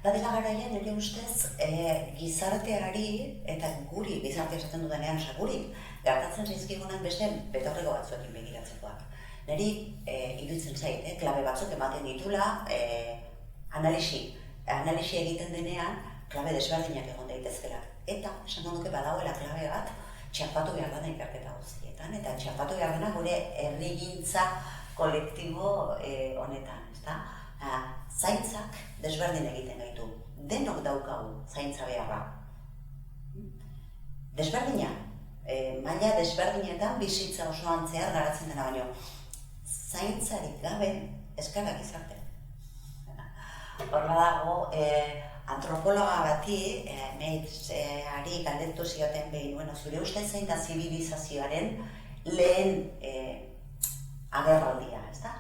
Badela garaia nire ustez gizarteari eta guri, gizartea esaten dudanean guri, gertatzen zaizkigunak beste betaurreko batzuekin begiratzekoak. Niri iruditzen zait, klabe batzuk ematen ditula, analisi egiten denean, klabe desberdinak egon daitezkerak. Eta, esan duke badagoela klabe bat, txerpatu behar dena ikerketa guztietan, eta txerpatu behar dena gure herrigintza kolektibo honetan, ezta? Zaintzak desberdin egiten gaitu. Denok daukagu zaintza beharra. Desberdina, maila desberdinetan bizitza osoan zehar garatzen dena baino. Zaintzarik gabe eskarak gizarte. Horra dago, antropologa bati, mehitzari galdetu zioten behin, zure ustez zein da zibilizazioaren lehen agerraldia, ezta?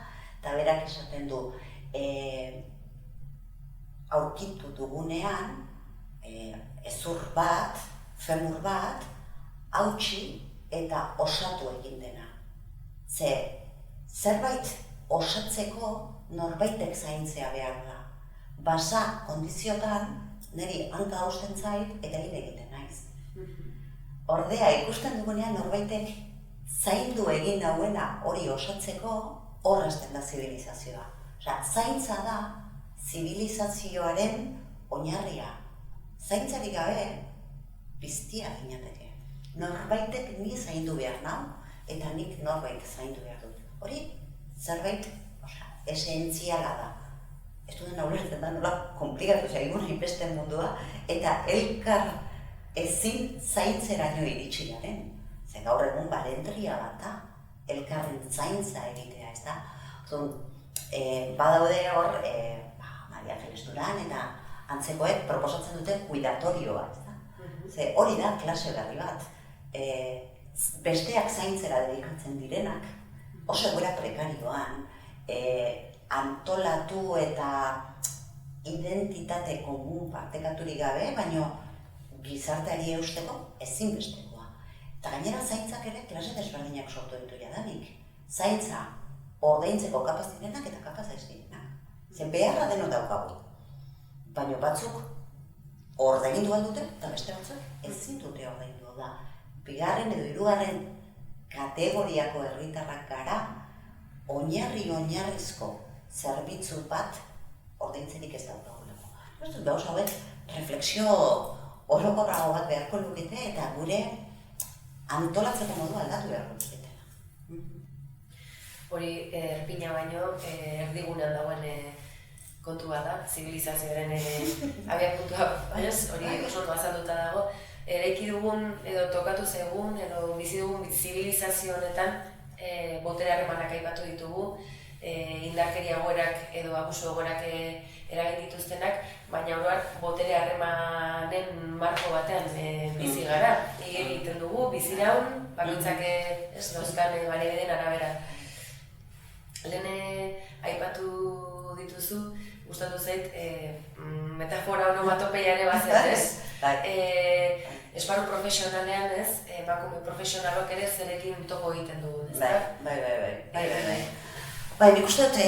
Eta berak esaten du, aurkitu dugunean, ezur bat, femur bat, hautsi eta osatu egin dena. Zerbait osatzeko norbaitek zaintzea behar da. Basa kondiziotan, niri hanka hausten zait eta egiten naiz. Ordea, ikusten dugunean norbaitek zaindu egin dauena hori osatzeko, hor hasten da zibilizazioa. Zaintza da zibilizazioaren oinarria. Zaintzarik gabe, piztia ginateke. Norbaitek ni zaindu behar nau, eta nik norbait zaindu behar dut. Hori, zerbait esentziala da. ez duen ulertzen da nola komplikatu zaigun hainbeste mundua, eta elkar ezin zaintzeraino iritsi garen. Ze gaur egun balentria bat da, elkarren zaintza egitea, ez da? Badaude hor, Maria Ángeles Duran eta antzekoek proposatzen duten kuidatorioa, ez da? Ze hori da klase berri bat. Besteak zaintzera dedikatzen direnak, oso egoera prekarioan, antolatu eta identitate komun partekaturik gabe, baina gizarteari eusteko ezinbestekoa. Eta gainera zaintzak ere klase desberdinak sortu ditu jadanik. Zaintza ordaintzeko kapaz direnak eta kapaz ez direnak. Zer beharra denok daukagu. Baina batzuk ordaindu aldute eta beste batzuk ezin dute ordaindu da. Bigarren edo hirugarren kategoriako herritarrak gara, oinarrizko zerbitzu bat ordaintzerik ez daukagulako. Ez dut gauza hauek refleksio orokorrago bat beharko lukete eta gure antolatzeko modu aldatu beharko luketela. Hori erpina baino erdigunean dagoen kontu bat da, zibilizazioaren abiapuntua, baina hori oso ondo azalduta dago. Eraiki dugun edo tokatu zaigun edo bizi dugun zibilizazio honetan botere harremanak aipatu ditugu, indarkeria egoerak edo abusu egoerak eragin dituztenak, baina oroar botere harremanen marko batean bizi gara. Egiten dugu, biziraun, bakoitzak ez dauzkan baliabideen arabera. Lehen aipatu dituzu, gustatu zait, metafora onomatopeia ere bazen, ez? Esparru profesionalean, ez? Emakume profesionalok ere zerekin topo egiten dugu, ez da? Bai, nik uste dut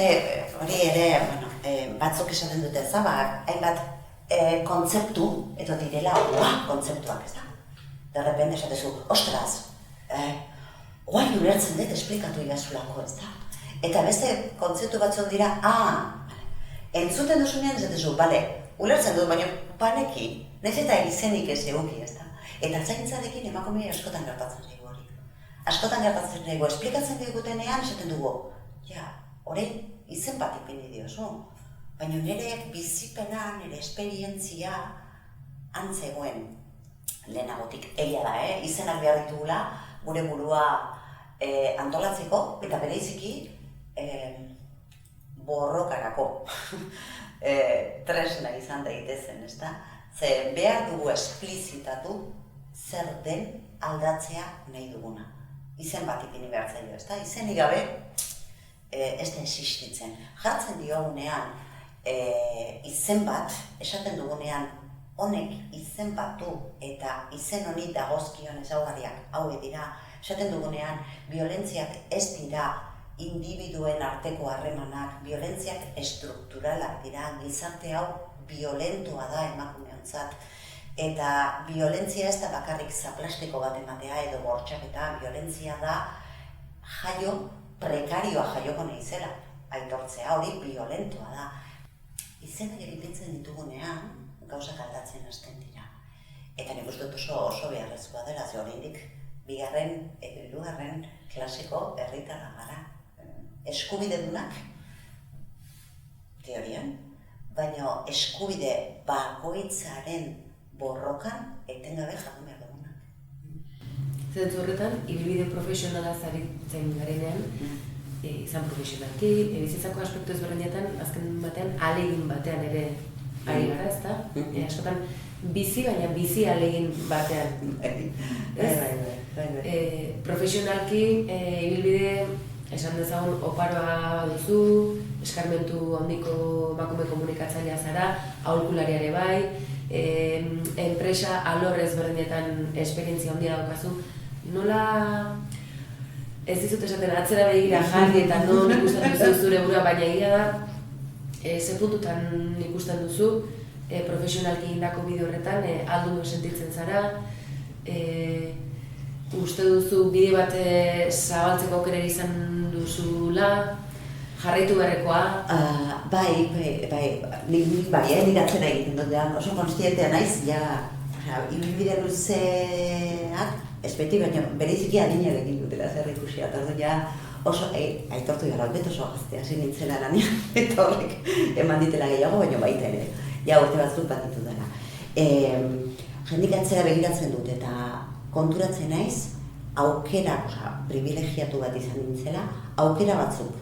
hori ere, batzuk esaten dute zabak, hainbat kontzeptu, edo direla kontzeptuak, ez da? Derrepende esatezu, ostras, guai ulertzen dut esplikatu igazulako, ez da? Eta beste kontzeptu batzuk dira, entzuten duzunean esatezu, bale, ulertzen dut, baina paneki, nahiz eta izenik ez eguki, ez da? Eta zaintzarekin emakumea askotan gertatzen zaigu hori. Askotan gertatzen zaigu, esplikatzen digutenean esaten dugu, orain izen bat ipini diozu, baina nire bizipena, nire esperientzia antzegoen lehenagotik. Egia da, izenak behar ditugula gure burua antolatzeko eta bereiziki borrokarako tresna izan daitezen, ez da? Ze behar dugu esplizitatu zer den aldatzea nahi duguna. Izen bat ipini behar zailo, ez da? Izenik gabe ez da existitzen. Jartzen diogunean izen bat, esaten dugunean honek izen batu eta izen honi dagozkion ezaugarriak hauek dira, esaten dugunean violentziak ez dira individuen arteko harremanak, violentziak estrukturalak dira, gizarte hau violentoa da emakumeontzat, eta violentzia ez da bakarrik zaplastiko bat ematea edo bortxaketa, violentzia da jaio prekarioa jaioko nahizela, aitortzea hori violentoa da. Izenak ipintzen ditugunean gauzak aldatzen hasten dira. Eta nik uste dut oso beharrezkoa dela, ze oraindik bigarren edo hirugarren klaseko herritarra gara. Eskubidedunak, teorian, baina eskubide bakoitzaren borrokan etengabe jardun behar dugunak. Zentzu horretan, ibilbide profesionala zaritzen garenean, izan profesionalki, bizitzako aspektu ezberdinetan, azken batean, ahalegin batean ere ari gara, ezta? Askotan, bizi, baina bizi ahalegin batean. Profesionalki, ibilbide, esan dezagun, oparoa duzu, eskarmentu handiko emakume komunikatzailea zara, aholkulariare bai, enpresa alor ezberdinetan esperientzia handia daukazu. Nola ez dizut esaten atzera begira jarri eta non ikusten duzu zure burua, baina egia da, ze puntutan ikusten duzu, profesionalki indako bide horretan, aldundu sentitzen zara, uste duzu bide bat zabaltzeko aukera izan duzula, jarraitu beharrekoa? Bai, nik atzera egiten dut, oso konstientea naiz, ibilbide luzeak, ez beti, baina bereziki adinerekin dutela zer ikusia, eta oso, aitortu gara, bet oso gazte hasi nintzela lanean, eta horrek eman ditela gehiago, baina baita ere, ja urte batzuk bat ditu dela. Jendik atzera begiratzen dut, eta konturatzen naiz, aukera, privilegiatu bat izan nintzela, aukera batzuk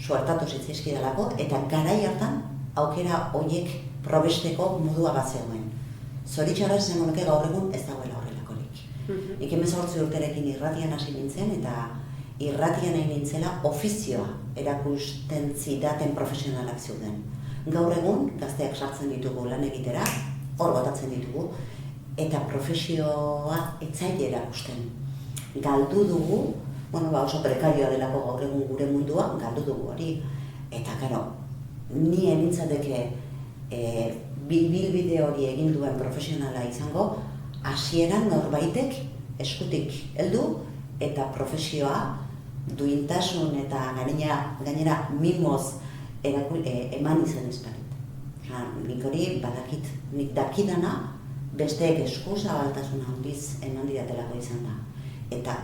suertatu zitzaizkidalako, eta garai hartan aukera horiek probesteko modua bat zegoen. Zoritxarrez esango nuke gaur egun ez dagoela horrelakorik. Nik 18 urterekin irratian hasi nintzen, eta irratian nahi nintzela ofizioa erakusten zidaten profesionalak zeuden. Gaur egun, gazteak sartzen ditugu lan egitera, hor botatzen ditugu, eta profesioa etzaile erakusten. Galdu dugu, oso prekarioa delako gaur egun gure mundua, galdu dugu hori. Eta, karo, ni enintzateke bilbide hori egin duen profesionala izango, hasieran norbaitek eskutik heldu eta profesioa duintasun eta gainera mimoz eman izan ezparit. Nik hori badakit, nik dakidana besteek eskuzabaltasun handiz eman didatelako izan da. Eta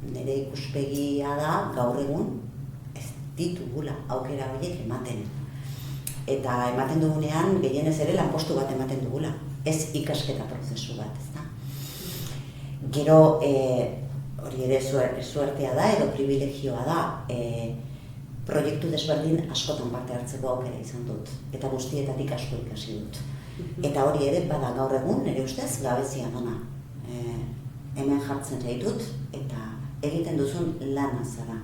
nire ikuspegia da gaur egun ez ditugula aukera horiek ematen. Eta ematen dugunean gehienez ere lanpostu bat ematen dugula, ez ikasketa prozesu bat, ezta? Gero, hori ere suertea da edo privilegioa da, proiektu desberdin askotan parte hartzeko aukera izan dut, eta guztietatik asko ikasi dut. Eta hori ere bada gaur egun, nire ustez, gabezia dona. Hemen jartzen zaitut, eta egiten duzun lana zara.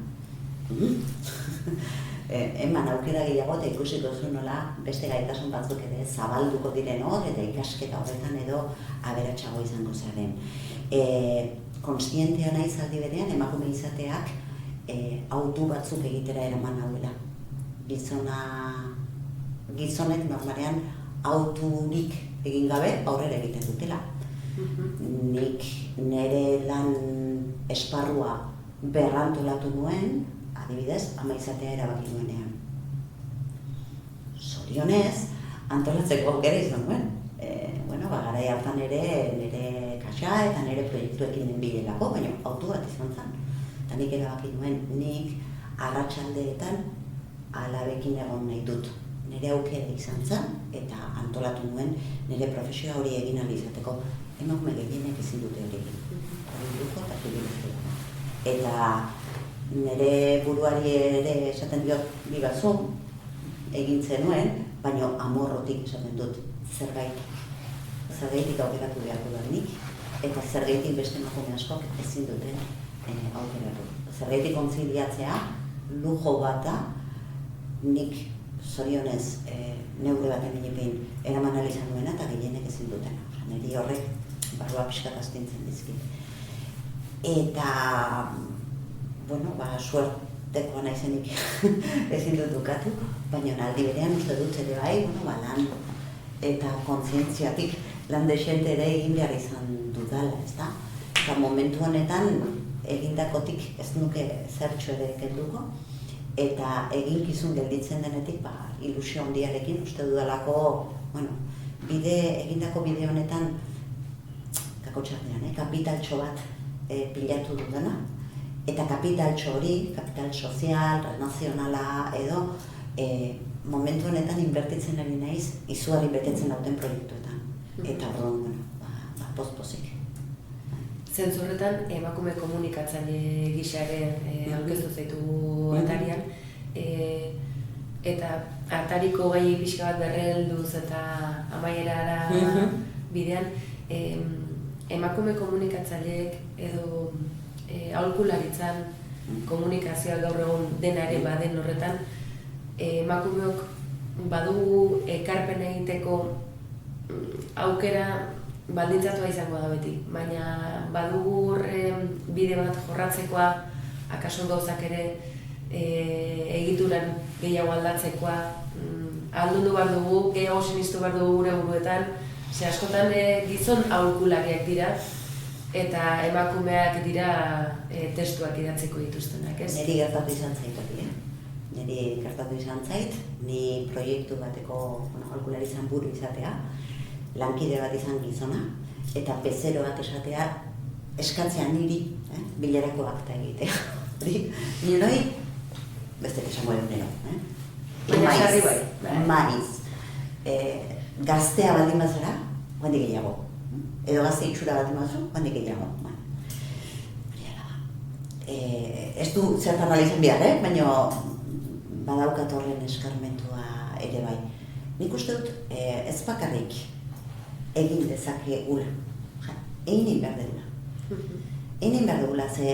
Eman aukera gehiago eta ikusiko zuen nola beste gaitasun batzuk ere zabalduko diren hor, eta ikasketa horretan edo aberatsago izango zaren. Konstientea naiz aldi berean, emakume izateak autu batzuk egitera eraman hauela. Gizonek normalean auturik egin gabe aurrera egiten dutela. Nik nire lan esparrua berrantolatu nuen, adibidez, ama izatea erabaki nuenean. Zorionez, antolatzeko aukera izan nuen. Garai hartan ere nire kaxa eta nire proiektuekin nenbilelako, baina autu bat izan zen. Eta nik erabaki nuen, nik arratsaldeetan alabekin egon nahi dut. Nire aukera izan zen, eta antolatu nuen nire profesioa hori egin ahal izateko. Emakume gehienek ezin dute hori egin. Hori eta privilegioa. Eta nire buruari ere esaten diot bi batzu, egin zenuen, baina amorrotik esaten dut zergaitik aukeratu beharko da nik, eta zergaitik beste emakume askok ezin duten aukeratu. Zergaitik kontziliatzea lujo bat da, nik zorionez neure baten inipein eraman ahal izan duena eta gehienek ezin duten. Niri horrek barrua pixkat astintzen dizkit. Eta, suertekoa naizenik ezin dut dukatu, baina aldi berean uste dut ere bai, lan eta kontzientziatik lan desente ere egin behar izan dudala, ezta? Eta momentu honetan egindakotik ez nuke zertxo ere kenduko, eta eginkizun gelditzen denetik ilusio handiarekin uste dudalako, egindako bide honetan kakotxardean, kapitaltxo bat pilatu dudana, eta kapitaltxo hori, kapital sozial, nazionala edo, momentu honetan inbertitzen ari naiz izugarri betetzen dauten proiektuetan. Eta horren, poz-pozik. Zentzu horretan, emakume komunikatzaile gisaren aurkeztu zaitu atarian, eta atariko gai pixka bat berrelduz eta amaierara bidean, emakume komunikatzaileek edo aholkularitzan komunikazioa gaur egun denare baden horretan, emakumeok badugu ekarpen egiteko aukera baldintzatua izango da beti, baina badugu bide bat jorratzekoa, akaso gauzak ere egituran gehiago aldatzekoa, aldundu behar dugu, gehiago sinistu behar dugu gure buruetan, ze askotan gizon aholkulariak dira, eta emakumeak dira testuak idatzeko dituztenak, ez? Neri gertatu izan zait hori, Neri gertatu izan zait, ni proiektu bateko aholkulari izan buru izatea, lankide bat izan gizona, eta bezero bat esatea eskatzea niri bilerako akta egitea. Niloi, beste esango egunero, Baina sarri bai. Maiz. Gaztea baldin bazara, guandik gehiago. Edo gazte itxura baldin bazu, guandik gehiago. Ez du zertan bala izan behar, baina badaukat horren eskarmentua ere bai. Nik uste dut ez bakarrik egin dezakegula. Egin behar dugula. Egin behar dugula, ze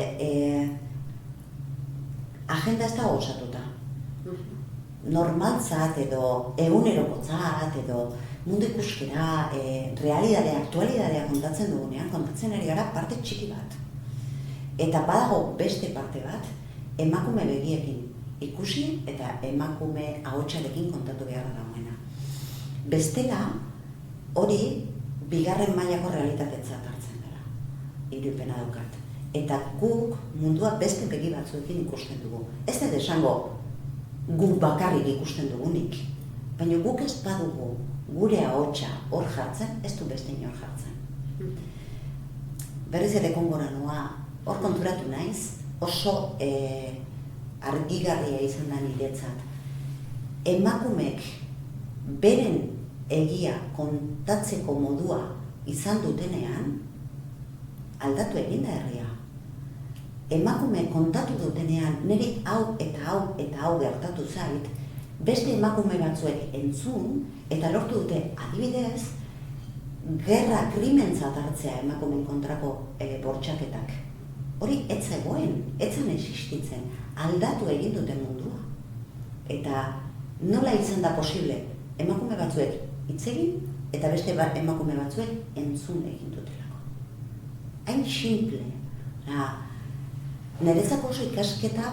agenda ez da osatuta. Normaltzat edo egunerokotzat edo mundu ikuskera, realidadea, aktualidadea kontatzen dugunean, kontatzen ari gara parte txiki bat. Eta badago beste parte bat, emakume begiekin ikusi eta emakume ahotsarekin kontatu beharra dagoena. Bestela, hori bigarren mailako realitatetzat hartzen dela. Irudipena daukat. Eta guk mundua beste begi batzuekin ikusten dugu. Ez dut esango guk bakarrik ikusten dugunik, baina guk ez badugu gure ahotsa hor jartzen, ez du beste inor jartzen. Berriz ere Kongora noa, hor konturatu naiz, oso argigarria izan da niretzat. Emakumek beren egia kontatzeko modua izan dutenean, aldatu egin da herria. Emakume kontatu dutenean, niri hau eta hau eta hau gertatu zait, beste emakume batzuek entzun, eta lortu dute adibidez, gerra krimentzat hartzea emakumeen kontrako bortxaketak. Hori ez zegoen, ez zen existitzen, aldatu egin dute mundua. Eta nola izan da posible, emakume batzuek hitz egin, eta beste emakume batzuek entzun egin dutelako. Hain simple. Niretzako oso ikasketa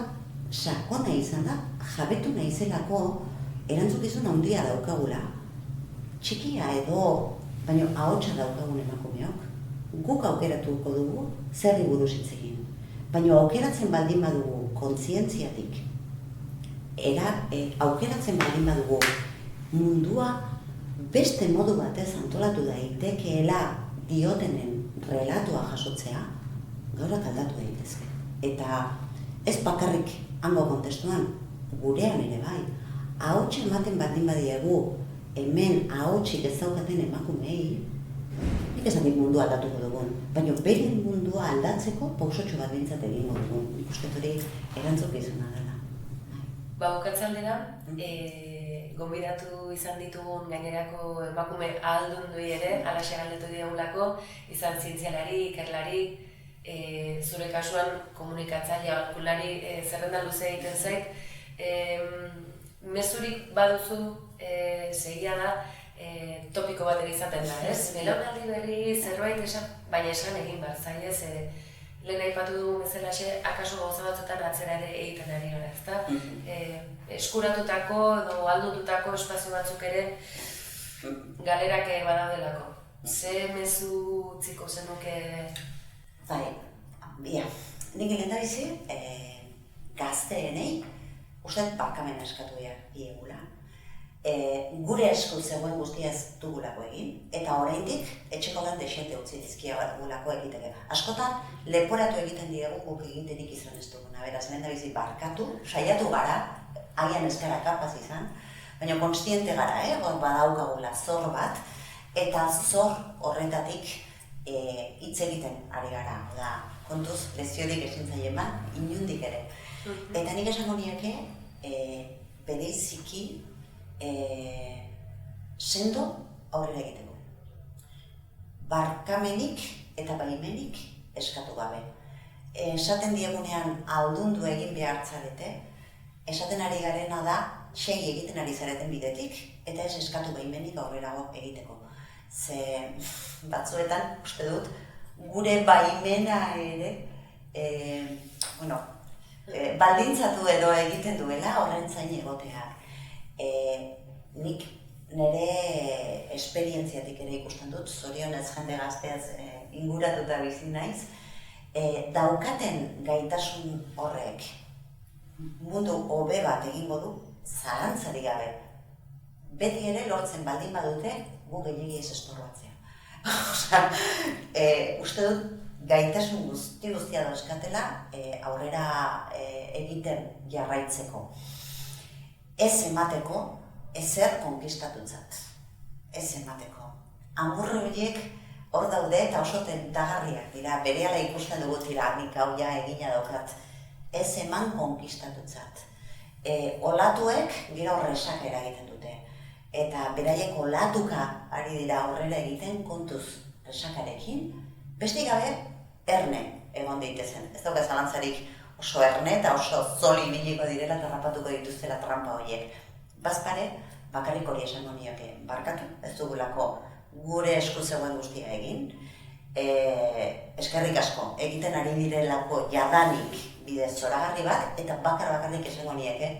sakona izan da, jabetu naizelako erantzukizun handia daukagula. Txikia edo, baina ahotsa daukagun emakumeok. Guk aukeratuko dugu zerri buruz hitz egin. Baina aukeratzen baldin badugu kontzientziatik, aukeratzen baldin badugu mundua beste modu batez antolatu daitekeela diotenen relatoa jasotzea, gaurak aldatu daitezke. Eta ez bakarrik hango kontestuan, gurean ere bai, ahotsa ematen baldin badiegu hemen ahotsik ez daukaten emakumei, nik esan dit mundua aldatuko dugun, baina beren mundua aldatzeko pausotxo bat bintzat egingo dugun. Nik uste hori erantzukizuna dela. Bukatzaldera, gonbidatu izan ditugun gainerako emakume ahaldunduei ere, halaxe galdetu diagulako, izan zientzialari, ikerlari, zure kasuan komunikatzaile, aholkulari, zerrenda luze egiten zait. Mezurik baduzu, segia da, topiko bat izaten da, ez? Belaunaldi berri zerbait esan, baina esan egin behar zaiez, lehen aipatu dugu bezalaxe, akaso gauza batzuetan atzera ere egiten ari gara, ezta? Eskuratutako edo aldututako espazio batzuk ere galerak badaudelako. Ze mezu utziko zenuke? Bai, nik lehendabizi gazteenei uste barkamena eskatu diegula. Gure esku zegoen guztia ez dugulako egin, eta oraindik etxeko lan dexente utzi dizkia bat dugulako egiteke. Askotan, leporatu egiten diegu guk egintenik izan ez duguna. Beraz, lehendabizi barkatu, saiatu gara, agian ez gara kapaz izan, baina konstiente gara, badaukagula zor bat, eta zor horretatik hitz egiten ari gara, kontuz leziodik ezin zaien bat, inundik ere. Eta nik esango nieke, bereiziki sendo aurrera egiteko. Barkamenik eta baimenik eskatu gabe. Esaten diegunean aldundu egin behar zarete, esaten ari garena da, segi egiten ari zareten bidetik, eta ez eskatu baimenik aurrera egiteko. Ze batzuetan, uste dut, gure baimena ere, baldintzatu edo egiten duela horren zain egoteak. Nik nire esperientziatik ere ikusten dut, zorionez jende gazteaz inguratuta bizi naiz, daukaten gaitasun horrek mundu hobe bat egingo du, zalantzari gabe. Beti ere lortzen baldin badute, gu gehiagi ez estorbatzea. Uste dut, gaitasun guztia dauzkatela aurrera egiten jarraitzeko. Ez emateko, ezer konkistatutzat. Ez emateko. Amurre horiek hor daude eta oso tentagarriak dira, berehala ikusten dugu tira, nik hau ja egina daukat. Ez eman konkistatutzat. Olatuek gero horresak eragiten dute. Eta beraiek olatuka ari dira aurrera egiten kontuz resakarekin, besterik gabe erne egon daitezen. Ez dauka zalantzarik oso erne eta oso zoli biliko direla eta rapatuko dituztela trampa horiek. Bazpare, bakarrik hori esango nioke, barkatu, ez dugulako gure esku zegoen guztia egin. Eskerrik asko, egiten ari direlako jadanik bidez zoragarri bat, eta bakarrik esango nieke,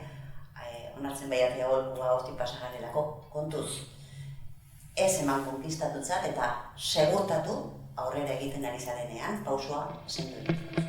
onartzen baiatea golkua hortik pasagarelako kontuz. Ez eman konkistatutzat eta segurtatu aurrera egiten ari zarenean, pausua zendu ditu.